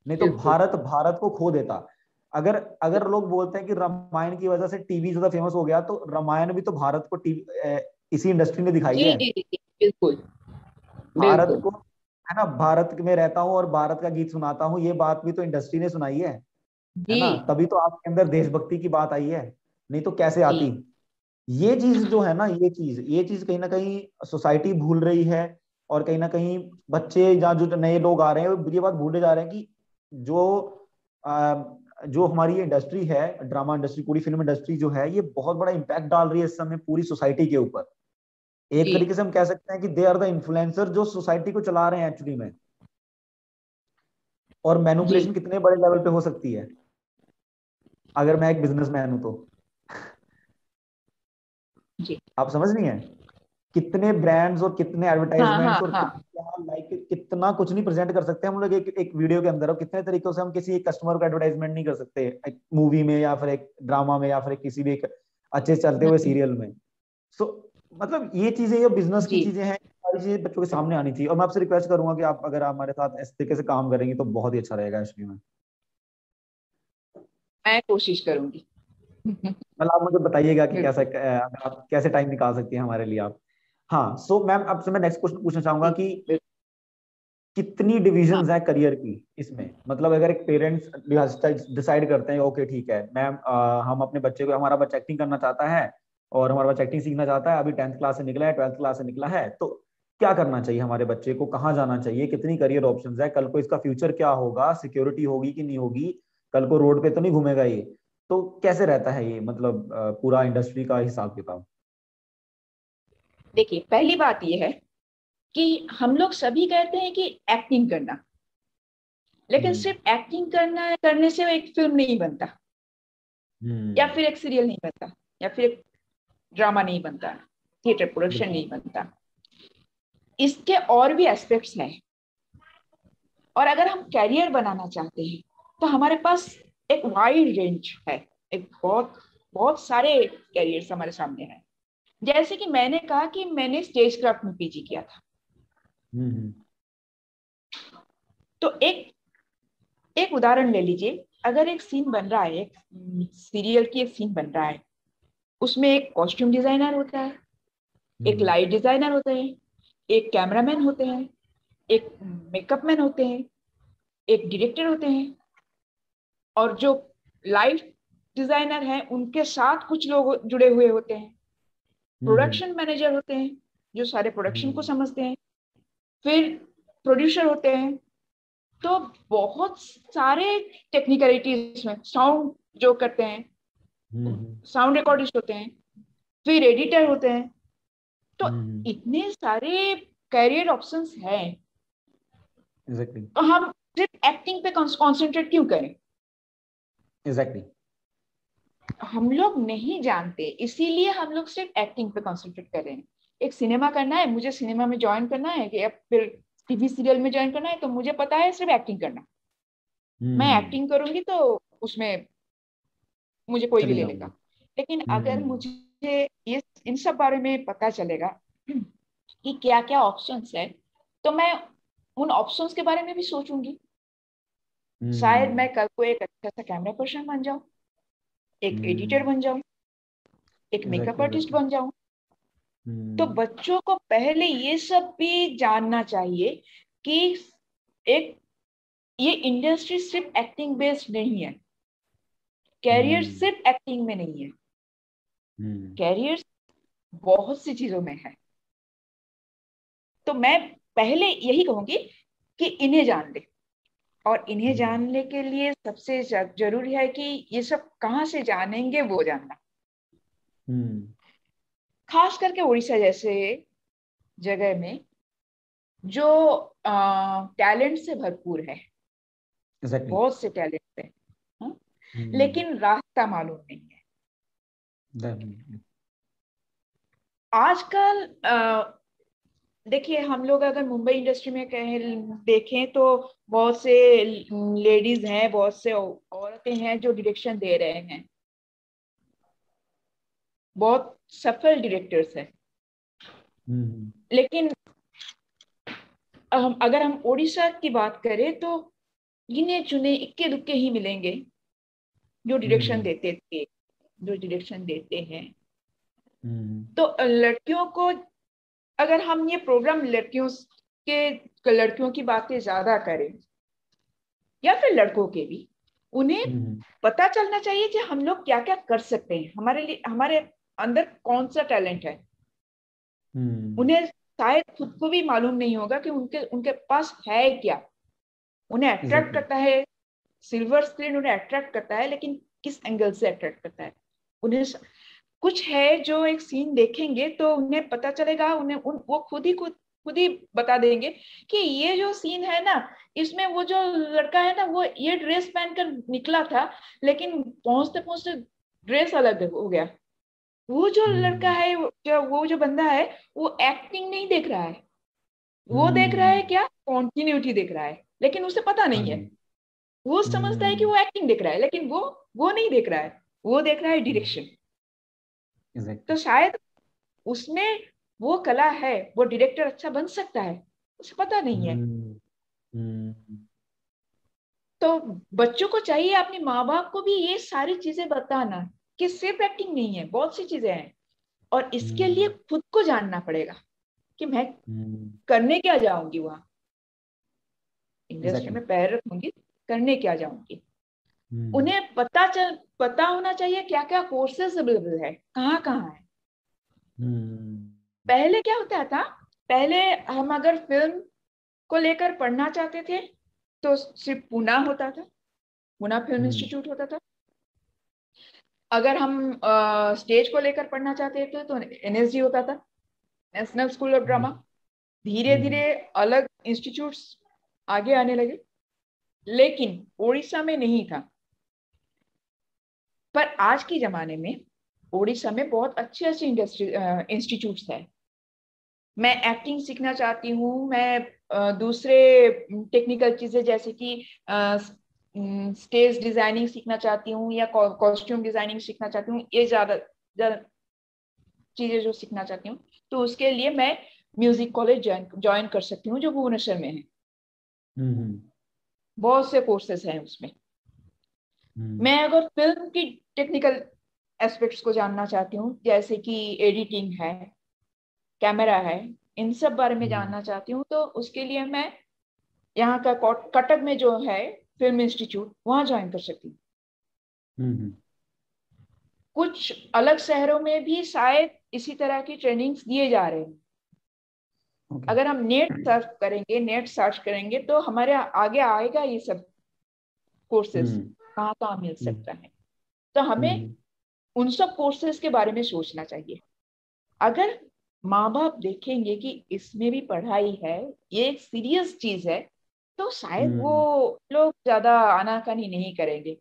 नहीं तो बिल्कुल। भारत भारत को खो देता। अगर अगर लोग बोलते हैं कि रामायण की वजह से टीवी ज्यादा फेमस हो गया, तो रामायण भी तो भारत को टीवी इसी इंडस्ट्री ने दिखाई जी है। जी जी बिल्कुल भारत बिल्कुल। को, है ना, भारत में रहता हूँ और भारत का गीत सुनाता हूँ, ये बात भी तो इंडस्ट्री ने सुनाई है ना, जी तभी तो आपके अंदर देशभक्ति की बात आई है, नहीं तो कैसे जी आती। ये चीज जो है ना, ये चीज कहीं ना कहीं सोसाइटी भूल रही है, और कहीं ना कहीं बच्चे या जो नए लोग आ रहे हैं वो ये बात भूले जा रहे हैं कि जो जो हमारी ये इंडस्ट्री है, ड्रामा इंडस्ट्री, पूरी फिल्म इंडस्ट्री जो है, ये बहुत बड़ा इम्पैक्ट डाल रही है इस समय पूरी सोसाइटी के ऊपर। एक जी तरीके से हम कह सकते हैं कि दे आर द इन्फ्लुएंसर जो सोसाइटी को चला रहे हैं एक्चुअली में। और जी मैनिपुलेशन कितने बड़े लेवल पे हो सकती है अगर मैं एक बिजनेसमैन हूं तो। जी। आप समझ नहीं है कितने ब्रांड्स और कितने हाँ हाँ एडवर्टाइजमेंट्स और हाँ। क्या लाइक कितना कुछ नहीं प्रेजेंट कर सकते हम लोग एक वीडियो के अंदर। और कितने तरीकों से हम किसी एक कस्टमर को एडवर्टाइजमेंट नहीं कर सकते एक मूवी में या फिर एक ड्रामा में या फिर एक किसी भी एक अच्छे चलते हुए हम्म, सीरियल में। सो मतलब ये चीजें, ये बिजनेस की जी। चीजें हैं, सारी चीजें बच्चों के सामने आनी चाहिए। और मैं आपसे रिक्वेस्ट करूंगा कि आप अगर आप हमारे साथ इस तरीके से काम करेंगे तो बहुत ही अच्छा रहेगा एक्चुअली में। मैं कोशिश करूंगी। मतलब आप मुझे बताइएगा कि कैसा बिल्कुल। आप कैसे टाइम निकाल सकती हैं हमारे लिए आप। हाँ, सो मैम आपसे मैं नेक्स्ट क्वेश्चन पूछना चाहूंगा जी कि बिल्कुल। कितनी हाँ डिविजन्स हैं करियर की इसमें। मतलब अगर एक पेरेंट्स डिसाइड करते हैं ओके ठीक है मैम, हम अपने बच्चे को, हमारा बच्चा एक्टिंग करना चाहता है और हमारा बच्चा एक्टिंग सीखना चाहता है, अभी 10th क्लास से निकला है, 12th क्लास से निकला है, तो क्या करना चाहिए हमारे बच्चे को, कहाँ जाना चाहिए, कितनी करियर ऑप्शंस है, कल को इसका फ्यूचर क्या होगा, सिक्योरिटी होगी कि नहीं होगी, कल को रोड पे तो नहीं घूमेगा ये। तो कैसे रहता है ये, मतलब पूरा इंडस्ट्री का हिसाब किताब। देखिए, पहली बात यह है कि हम लोग सभी कहते हैं कि एक्टिंग करना, लेकिन हम्म सिर्फ एक्टिंग करना करने से एक फिल्म नहीं बनता, या हम्म फिर एक सीरियल नहीं बनता, या फिर एक ड्रामा नहीं बनता, थिएटर प्रोडक्शन बिल्कुल। नहीं बनता। इसके और भी एस्पेक्ट्स हैं। और अगर हम कैरियर बनाना चाहते हैं तो हमारे पास एक वाइड रेंज है। एक बहुत बहुत सारे कैरियर्स हमारे सामने हैं। जैसे कि मैंने कहा कि मैंने स्टेज क्राफ्ट में पीजी किया था। हम्म तो एक एक उदाहरण ले लीजिए। अगर एक सीन बन रहा है, एक सीरियल की एक सीन बन रहा है, उसमें एक कॉस्ट्यूम डिजाइनर होता है, एक हम्म लाइट डिजाइनर होते हैं, एक कैमरामैन होते हैं, एक मेकअप मैन होते हैं, एक डायरेक्टर होते हैं, और जो लाइट डिजाइनर हैं उनके साथ कुछ लोग जुड़े हुए होते हैं। हम्म प्रोडक्शन मैनेजर होते हैं जो सारे प्रोडक्शन को हम्म समझते हैं। फिर प्रोड्यूसर होते हैं। तो बहुत सारे टेक्निकलिटीज में, साउंड जो करते हैं, हम्म साउंड रिकॉर्डिस्ट होते हैं, फिर एडिटर होते हैं। तो हम्म इतने सारे कैरियर ऑप्शंस हैं। एग्जैक्टली तो हम सिर्फ एक्टिंग पे कॉन्सेंट्रेट क्यों करें? एग्जैक्टली। हम लोग नहीं जानते, इसीलिए हम लोग सिर्फ एक्टिंग पे कंसंट्रेट कर रहे हैं। एक सिनेमा करना है, मुझे सिनेमा में ज्वाइन करना है, या फिर टीवी सीरियल में ज्वाइन करना है, तो मुझे पता है सिर्फ एक्टिंग करना। मैं हम्म एक्टिंग करूंगी तो उसमें मुझे कोई भी चली ले लेगा। जाऊंगी। लेकिन अगर हम्म मुझे ये इन सब बारे में पता चलेगा कि क्या क्या ऑप्शंस है, तो मैं उन ऑप्शंस के बारे में भी सोचूंगी। शायद हम्म मैं कल को एक अच्छा सा कैमरा पर्सन बन जाऊं, एक एडिटर हम्म बन जाऊं, एक मेकअप एग्जैक्टली आर्टिस्ट एग्जैक्टली। बन जाऊं। तो हम्म बच्चों को पहले ये सब भी जानना चाहिए कि एक ये इंडस्ट्री सिर्फ एक्टिंग बेस्ड नहीं है। कैरियर हम्म सिर्फ एक्टिंग में नहीं है। हम्म कैरियर बहुत सी चीजों में है। तो मैं पहले यही कहूंगी कि इन्हें जान ले। और इन्हें हम्म जानने के लिए सबसे जरूरी है कि ये सब कहाँ से जानेंगे वो जानना। हम्म खास करके उड़ीसा जैसे जगह में जो टैलेंट से भरपूर है, एग्जैक्टली। बहुत से टैलेंट है, हाँ? हम्म लेकिन रास्ता मालूम नहीं है। डेफिनेटली। आजकल देखिए, हम लोग अगर मुंबई इंडस्ट्री में कहें देखें तो बहुत से लेडीज हैं, बहुत से औरतें हैं जो डायरेक्शन दे रहे हैं। बहुत सफल डायरेक्टर्स हैं। हम्म लेकिन अगर हम उड़ीसा की बात करें तो गिने चुने इक्के दुक्के ही मिलेंगे जो डायरेक्शन हम्म देते थे, जो डायरेक्शन देते हैं। हम्म तो लड़कियों को, अगर हम ये प्रोग्राम लड़कियों की बातें ज्यादा करें, या फिर लड़कों के भी, उन्हें हम्म पता चलना चाहिए कि हम लोग क्या क्या कर सकते हैं, हमारे लिए हमारे अंदर कौन सा टैलेंट है। हम्म उन्हें शायद खुद को भी मालूम नहीं होगा कि उनके उनके पास है क्या। उन्हें अट्रैक्ट एग्जैक्टली। करता है सिल्वर स्क्रीन उन्हें अट्रैक्ट करता है, लेकिन किस एंगल से अट्रैक्ट करता है। उन्हें कुछ है जो एक सीन देखेंगे तो उन्हें पता चलेगा, वो खुद ही बता देंगे कि ये जो सीन है ना, इसमें वो जो लड़का है ना, वो ये ड्रेस पहनकर निकला था, लेकिन पहुंचते पहुंचते ड्रेस अलग हो गया। वो जो लड़का हम्म है, वो जो बंदा है, वो एक्टिंग नहीं देख रहा है, वो देख रहा है हम्म क्या, कॉन्टिन्यूटी देख रहा है, लेकिन उसे पता हाँ नहीं जी। है। वो समझता है कि वो एक्टिंग देख रहा है, लेकिन वो नहीं देख रहा है, वो देख रहा है डायरेक्शन। तो एग्जैक्टली। शायद उसमें वो कला है, वो डायरेक्टर अच्छा बन सकता है, उसे पता नहीं है। हम्म हम्म तो बच्चों को चाहिए अपने माँ बाप को भी ये सारी चीजें बताना कि सिर्फ एक्टिंग नहीं है, बहुत सी चीजें हैं, और इसके लिए हम्म खुद को जानना पड़ेगा कि मैं हम्म करने क्या जाऊंगी, वहां इंडस्ट्री एग्जैक्टली। में पैर रखूंगी, करने क्या जाऊंगी। हम्म उन्हें पता होना चाहिए क्या क्या कोर्सेज अवेलेबल है, कहाँ कहाँ है। हम्म पहले क्या होता था, पहले हम अगर फिल्म को लेकर पढ़ना चाहते थे तो सिर्फ पुणे होता था, पुणे फिल्म हम्म इंस्टीट्यूट होता था। अगर हम स्टेज को लेकर पढ़ना चाहते थे तो एनएसडी होता था, national school of hmm drama. धीरे हम्म धीरे अलग इंस्टीट्यूट्स आगे आने लगे, लेकिन उड़ीसा में नहीं था। पर आज के जमाने में उड़ीसा में बहुत अच्छे अच्छे इंडस्ट्री इंस्टीट्यूट्स है। मैं एक्टिंग सीखना चाहती हूँ, मैं दूसरे टेक्निकल चीजें जैसे कि स्टेज डिजाइनिंग सीखना चाहती हूँ, या कॉस्ट्यूम डिजाइनिंग सीखना चाहती हूँ, ये ज्यादा ज्यादा चीजें जो सीखना चाहती हूँ, तो उसके लिए मैं म्यूजिक कॉलेज ज्वाइन कर सकती हूँ जो भुवनेश्वर में है। हम्म बहुत से कोर्सेज हैं उसमें। हम्म मैं अगर फिल्म की टेक्निकल एस्पेक्ट्स को जानना चाहती हूँ, जैसे कि एडिटिंग है, कैमरा है, इन सब बारे में हम्म जानना चाहती हूँ, तो उसके लिए मैं यहाँ का कटक में जो है फिल्म इंस्टीट्यूट, वहां ज्वाइन कर सकती हूँ। हम्म कुछ अलग शहरों में भी शायद इसी तरह की ट्रेनिंग्स दिए जा रहे हैं। ओके। अगर हम नेट सर्च करेंगे तो हमारे आगे आएगा ये सब कोर्सेज हम्म कहाँ कहाँ मिल हम्म सकता है। तो हमें हम्म उन सब कोर्सेज के बारे में सोचना चाहिए। अगर माँ बाप देखेंगे कि इसमें भी पढ़ाई है, ये एक सीरियस चीज है, तो शायद वो हम्म लोग ज्यादा आनाकानी नहीं करेंगे।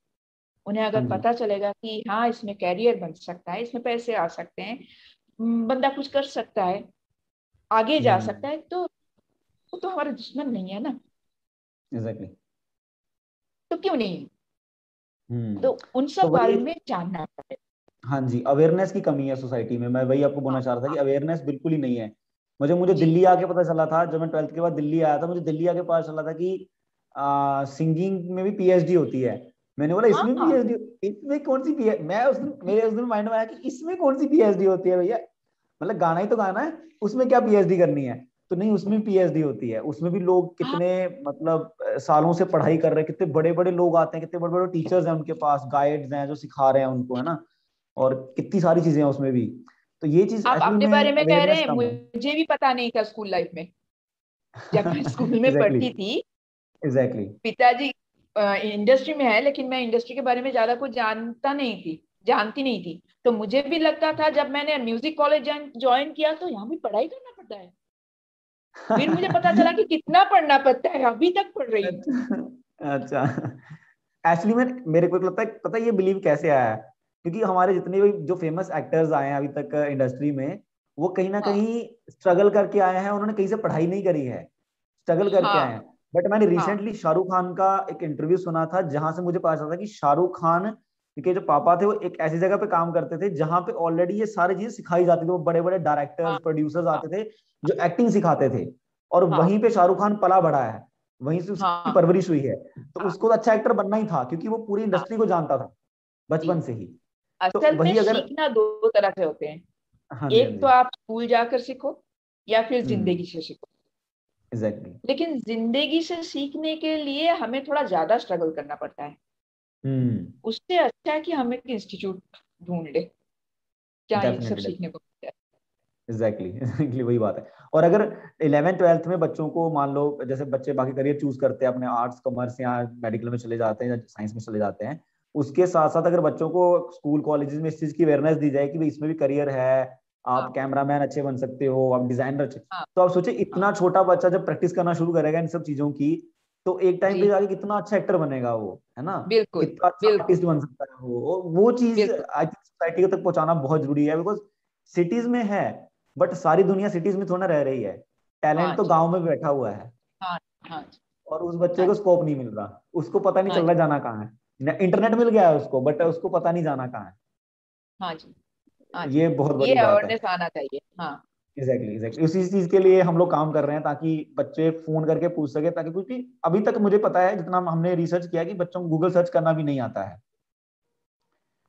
उन्हें हाँ अगर जी। पता चलेगा कि हाँ इसमें कैरियर बन सकता है, इसमें पैसे आ सकते हैं, बंदा कुछ कर सकता है, आगे जा हम्म सकता है, तो वो तो हमारा दुश्मन नहीं है ना। एग्जैक्टली। तो क्यों नहीं, हम्म तो उन तो सब वही, बारे में जानना पड़ेगा। हाँ जी, अवेयरनेस की कमी है सोसाइटी में। मैं वही आपको बोलना हाँ चाह रहा था कि हाँ, अवेयरनेस बिल्कुल ही नहीं है। मुझे मुझे जी दिल्ली आके पता चला था, जब मैं 12th के बाद दिल्ली आया था, मुझे दिल्ली आके पता चला था कि सिंगिंग में भी पीएचडी होती है। मैंने बोला इसमें हाँ पीएचडी, इसमें कौन सी पीएचडी, मैं उस दिन माइंड में आया कि इसमें कौन सी पीएचडी होती है भैया, मतलब गाना ही तो गाना है, उसमें क्या पीएचडी करनी है। तो नहीं, उसमें पीएचडी होती है, उसमें भी लोग हाँ कितने मतलब सालों से पढ़ाई कर रहे हैं, कितने बड़े बड़े लोग आते हैं, कितने बड़े बड़े टीचर्स हैं उनके पास, गाइड्स हैं जो सिखा रहे हैं उनको, है ना। और कितनी सारी चीजें हैं उसमें भी। तो ये चीज आप एक्चुअली अपने में बारे में कह रहे अवेयरनेस हैं, कम है। मुझे भी पता नहीं था स्कूल लाइफ में। जब मैं स्कूल में एग्जैक्टली। पढ़ती थी, एग्जैक्टली। पिताजी इंडस्ट्री में है, लेकिन मैं इंडस्ट्री के बारे में ज्यादा कुछ जानती नहीं थी। तो मुझे भी लगता था, जब मैंने म्यूजिक कॉलेज ज्वाइन किया तो यहाँ भी पढ़ाई करना पड़ता है। फिर मुझे पता चला कि कितना पढ़ना पड़ता है, अभी तक पढ़ रही हूँ। अच्छा अच्छा। एक्चुअली में मेरे को लगता है, पता है ये बिलीव कैसे आया है, क्योंकि हमारे जितने भी जो फेमस एक्टर्स आए हैं अभी तक इंडस्ट्री में, वो कहीं ना हाँ कहीं स्ट्रगल करके आए हैं, उन्होंने कहीं से पढ़ाई नहीं करी है, स्ट्रगल करके आए हैं। हाँ बट मैंने हाँ रिसेंटली शाहरुख खान का एक इंटरव्यू सुना था, जहां से मुझे पता चला था कि शाहरुख खान के जो पापा थे वो एक ऐसी जगह पे काम करते थे जहां पे ऑलरेडी ये सारी चीजें सिखाई जाती थी, वो बड़े बड़े डायरेक्टर्स हाँ प्रोड्यूसर्स हाँ आते थे जो एक्टिंग सिखाते थे। और हाँ वहीं पे शाहरुख खान पला बढ़ा है, वहीं से उसकी हाँ परवरिश हुई है। तो हाँ उसको तो अच्छा एक्टर बनना ही था, क्योंकि वो पूरी हाँ, इंडस्ट्री को जानता था जी। बचपन से ही। तो असल में वही अगर, सीखना दो तरह से होते हैं। हाँ जी हाँ एक तो जी। आप स्कूल जाकर सीखो, या फिर हम्म जिंदगी से सीखो। एग्जैक्टली। लेकिन जिंदगी से सीखने के लिए हमें थोड़ा ज्यादा स्ट्रगल करना पड़ता है। हम्म उससे अच्छा है कि हम एक इंस्टीट्यूट ढूंढ ले जहाँ ये सब डेफिनेटली। सीखने को मिलता है। एग्जैक्टली एग्जैक्टली वही बात है। और अगर 11th 12th में बच्चों को मान लो, जैसे बच्चे बाकी करियर चूज करते हैं अपने, आर्ट्स कॉमर्स या मेडिकल में चले जाते हैं या साइंस में चले जाते हैं, उसके साथ साथ अगर बच्चों को स्कूल कॉलेजेस में इस चीज की अवेयरनेस दी जाए कि भाई इसमें भी करियर है, आप हाँ कैमरामैन अच्छे बन सकते हो, आप डिजाइनर अच्छे, हाँ तो आप सोचे हाँ। इतना छोटा बच्चा जब प्रैक्टिस करना शुरू करेगा इन सब चीजों की, तो एक टाइम पे जी जाके कितना अच्छा एक्टर बनेगा वो, है ना, बिल्कुल कितना अच्छा बिल्कुल आर्टिस्ट बन सकता है वो। और वो चीज बिल्कुल। आई थिंक सोसाइटी तक पहुंचाना बहुत जरूरी है, बिकॉज सिटीज में है, बट सारी दुनिया सिटीज में थोड़ा रह रही है, टैलेंट हाँ तो जी। गांव में बैठा हुआ है, हाँ हाँ जी। और उस बच्चे हाँ को जी। स्कोप नहीं मिल रहा, उसको पता नहीं हाँ चल जी। रहा जाना कहाँ है, इंटरनेट मिल गया है उसको बट उसको पता नहीं जाना कहाँ हाँ जी। हाँ है, जी। ये बहुत ये बड़ी बात है। अवेयरनेस आना चाहिए। हाँ एग्जैक्टली एग्जैक्टली उसी चीज के लिए हम लोग काम कर रहे हैं, ताकि बच्चे फोन करके पूछ सके, ताकि, क्योंकि अभी तक मुझे पता है जितना हमने रिसर्च किया कि बच्चों को गूगल सर्च करना भी नहीं आता है,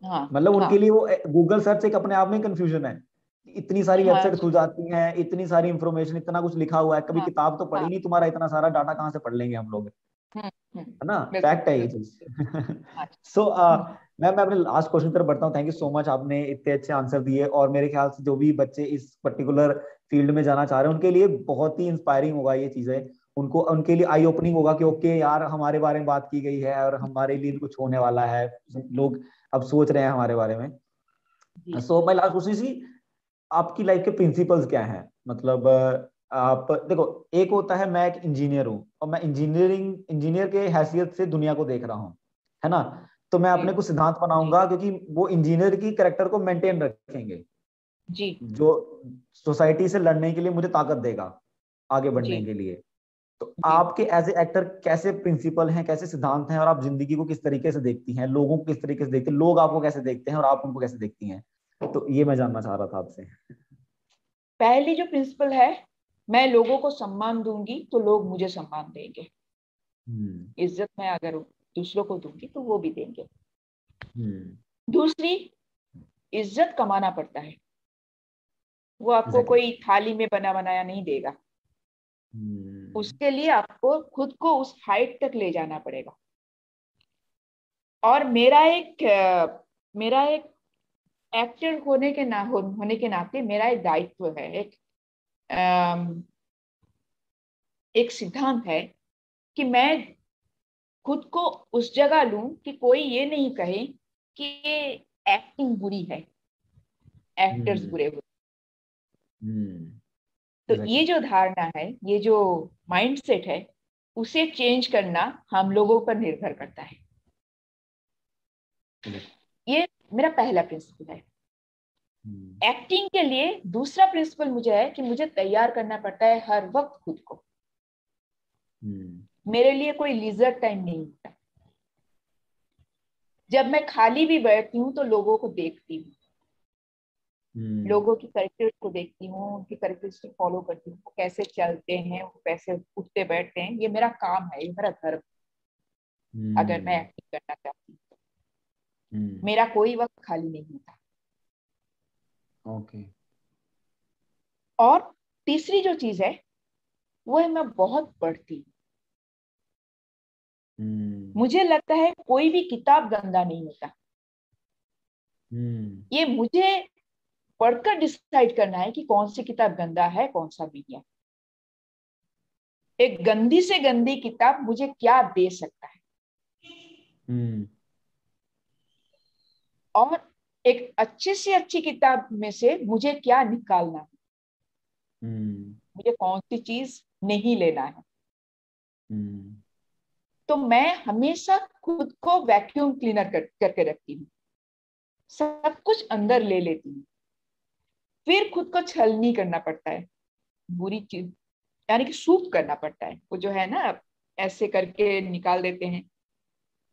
हाँ मतलब हाँ उनके लिए वो गूगल सर्च एक अपने आप में कंफ्यूजन है, इतनी सारी हाँ वेबसाइट जी। खुल जाती हैं, इतनी सारी इंफॉर्मेशन, इतना कुछ लिखा हुआ है, कभी हाँ किताब तो पढ़ी हाँ। नहीं, तुम्हारा इतना सारा डाटा कहाँ से पढ़ लेंगे हम लोग, हम्म। है ना, बिल्कुल फैक्ट है ये बिल्कुल। चीज। हाँ जी। सो मैं अपने लास्ट क्वेश्चन की तरफ बढ़ता हूँ। थैंक यू सो मच, आपने इतने अच्छे आंसर दिए, और मेरे ख्याल से जो भी बच्चे इस पर्टिकुलर फील्ड में जाना चाह रहे हैं उनके लिए बहुत ही इंस्पायरिंग होगा ये चीजें, उनको उनके लिए आई ओपनिंग होगा कि ओके यार, हमारे बारे में बात की गई है और हमारे लिए कुछ होने वाला है, लोग अब सोच रहे हैं हमारे बारे में। जी। सो माय लास्ट क्वेश्चन सी, आपकी लाइफ के प्रिंसिपल्स क्या हैं, मतलब आप देखो, एक होता है मैं एक इंजीनियर हूँ और मैं इंजीनियर के हैसियत से दुनिया को देख रहा हूँ, है ना, तो मैं जी अपने कुछ सिद्धांत जी बनाऊंगा क्योंकि वो इंजीनियर की करेक्टर को मेंटेन रखेंगे, जी जो सोसाइटी से लड़ने के लिए मुझे ताकत देगा आगे जी बढ़ने के लिए। तो जी। आपके एज ए एक्टर कैसे प्रिंसिपल हैं, कैसे सिद्धांत हैं, और आप जिंदगी को किस तरीके से देखती हैं, लोगों को किस तरीके से देखती हैं, लोग आपको कैसे देखते हैं और आप उनको कैसे देखती हैं, तो ये मैं जानना चाह रहा था आपसे। पहली जो प्रिंसिपल है, मैं लोगों को सम्मान दूंगी तो लोग मुझे सम्मान देंगे। हम्म इज्जत मैं अगर दूसरों को दूंगी तो वो भी देंगे। हम्म दूसरी, इज्जत कमाना पड़ता है, वो आपको एग्जैक्टली। कोई थाली में बना बनाया नहीं देगा। हम्म उसके लिए आपको खुद को उस हाइट तक ले जाना पड़ेगा। और मेरा एक एक्टर होने के नाते मेरा एक दायित्व है, अम, एक सिद्धांत है कि मैं खुद को उस जगह लूं कि कोई ये नहीं कहे कि एक्टिंग बुरी है, एक्टर्स हम्म बुरे हुए। हम्म तो ये एग्जैक्टली। जो धारणा है, ये जो माइंडसेट है, उसे चेंज करना हम लोगों पर निर्भर करता है। ये मेरा पहला प्रिंसिपल है। हम्म एक्टिंग के लिए दूसरा प्रिंसिपल मुझे है कि मुझे तैयार करना पड़ता है हर वक्त खुद को। हम्म मेरे लिए कोई लीजर टाइम नहीं होता। जब मैं खाली भी बैठती हूँ तो लोगों को देखती हूँ, हम्म लोगों की कैरेक्टर्स को देखती हूँ, उनकी कैरेक्टरिस्टिक फॉलो करती हूँ, वो कैसे चलते हैं, वो कैसे उठते बैठते हैं। ये मेरा काम है, ये मेरा धर्म। अगर मैं हम्म एक्टिंग करना चाहती हूँ, हम्म मेरा कोई वक्त खाली नहीं होता। ओके। और तीसरी जो चीज है, वो है मैं बहुत पढ़ती हूँ। हम्म मुझे लगता है कोई भी किताब गंदा नहीं होता। हम्म ये मुझे पढ़कर डिसाइड करना है कि कौन सी किताब गंदा है, कौन सा मीडिया। एक गंदी से गंदी किताब मुझे क्या दे सकता है, हम्म और एक अच्छी से अच्छी किताब में से मुझे क्या निकालना है, हम्म मुझे कौन सी चीज नहीं लेना है। हम्म तो मैं हमेशा खुद को वैक्यूम क्लीनर करके रखती हूँ, सब कुछ अंदर ले लेती हूँ। फिर खुद को छल नहीं करना पड़ता है बुरी चीज, यानी कि सूप करना पड़ता है। वो जो है ना, ऐसे करके निकाल देते हैं,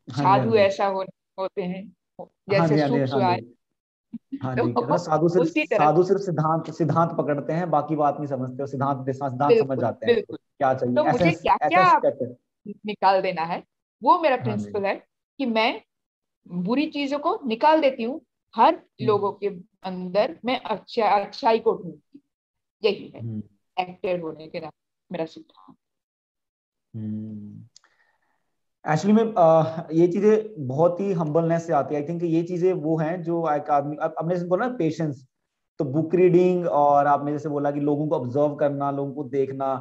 हाँ जी हाँ साधु जी ऐसा होते हैं, हाँ जैसे जी हाँ जी सूप हाँ जी सुराए। हाँ जी, कहते हैं ना, तो उसी तरह। साधु सिर्फ सिद्धांत सिद्धांत पकड़ते हैं, बाकी बात नहीं समझते, वो सिद्धांत सिद्धांत समझ बिल्कुल जाते हैं बिल्कुल। क्या तो चाहिए, मुझे एसेंस क्या क्या एसेंस क्या है। निकाल देना है, वो मेरा हाँ जी। प्रिंसिपल है कि मैं बुरी चीजों को निकाल देती हूँ। हर हम्म लोगों के अंदर मैं अच्छाई को ढूंढती हूँ। यही है हम्म एक्टर होने के नाते मेरा सिद्धांत। हम्म एक्चुअली में ये चीजें बहुत ही हम्बलनेस से आती है, आई थिंक ये चीजें वो हैं जो एक आदमी, अब हमने जैसे बोला ना पेशेंस, तो बुक रीडिंग, और आपने जैसे बोला कि लोगों को ऑब्जर्व करना, लोगों को देखना,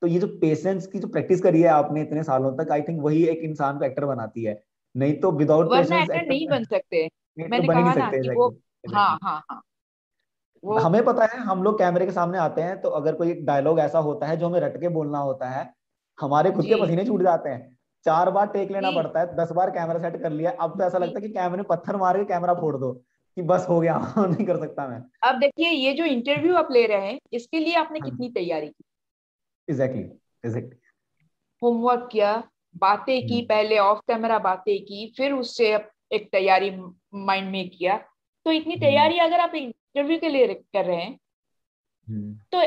तो ये जो पेशेंस की जो प्रैक्टिस करी है आपने इतने सालों तक, आई थिंक वही एक इंसान को एक्टर बनाती है। नहीं तो विदाउट वरना पेशेंस एक्टर नहीं एक्टर बन सकते। तो मैंने बन ही नहीं कहा ना सकते। कि वो, एग्जैक्टली, हाँ एग्जैक्टली। हाँ हाँ, वो हमें पता है, हम लोग कैमरे के सामने आते हैं तो अगर कोई डायलॉग ऐसा होता है जो हमें रट के बोलना होता है, हमारे खुद के जी पसीने छूट जाते हैं, 4 बार टेक लेना जी पड़ता है, 10 बार कैमरा सेट कर लिया, अब तो ऐसा जी। लगता है कि कैमरे में पत्थर मार के कैमरा फोड़ दो कि बस हो गया नहीं कर सकता मैं। अब देखिए, ये जो इंटरव्यू आप ले रहे हैं, इसके लिए आपने कितनी तैयारी की? Exactly, exactly. होमवर्क किया, बातें की, पहले ऑफ कैमरा बातें की, फिर उससे एक तैयारी माइंड में किया। तो इतनी तैयारी अगर आप इंटरव्यू के लिए कर रहे हैं, तो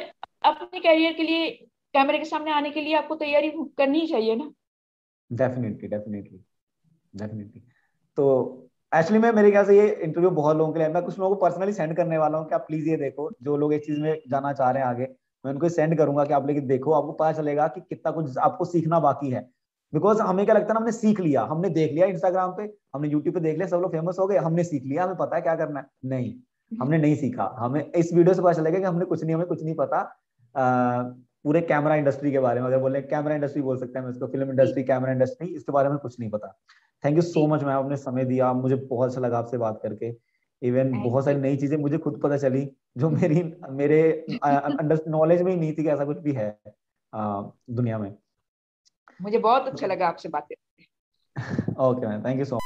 अपने करियर के लिए, कैमरे के सामने आने के लिए आपको तैयारी करनी ही चाहिए ना। Definitely, definitely, definitely. तो एक्चुअली मैं, मेरे ख्याल से ये इंटरव्यू बहुत लोगों के लिए है। मैं कुछ लोगों को पर्सनली सेंड करने वाला हूँ कि आप प्लीज ये देखो, जो लोग इस चीज में जाना चाह रहे हैं आगे, मैं उनको सेंड करूंगा कि आप लेके देखो, आपको पता चलेगा कि कितना कुछ आपको सीखना बाकी है। बिकॉज हमें क्या लगता है ना, हमने सीख लिया, हमने देख लिया इंस्टाग्राम पे, हमने यूट्यूब पे देख लिया, सब लोग फेमस हो गए, हमने सीख लिया, हमें पता है क्या करना है। नहीं, हमने नहीं सीखा। हमें इस वीडियो से पता चलेगा कि हमने कुछ नहीं, हमें कुछ नहीं पता पूरे कैमरा इंडस्ट्री के बारे में। अगर बोले कैमरा इंडस्ट्री बोल सकते हैं हम इसको, फिल्म जी इंडस्ट्री, कैमरा इंडस्ट्री, इसके बारे में कुछ नहीं पता। थैंक यू सो जी। मच मैम, आपने समय दिया, मुझे बहुत अच्छा लगा आपसे बात करके। इवन थैंक बहुत सारी यू। नई चीजें मुझे खुद पता चली जो मेरे अंडर नॉलेज में ही नहीं थी कि ऐसा कुछ भी है दुनिया में। मुझे बहुत अच्छा लगा आपसे बात करके। Okay ma'am, thank you so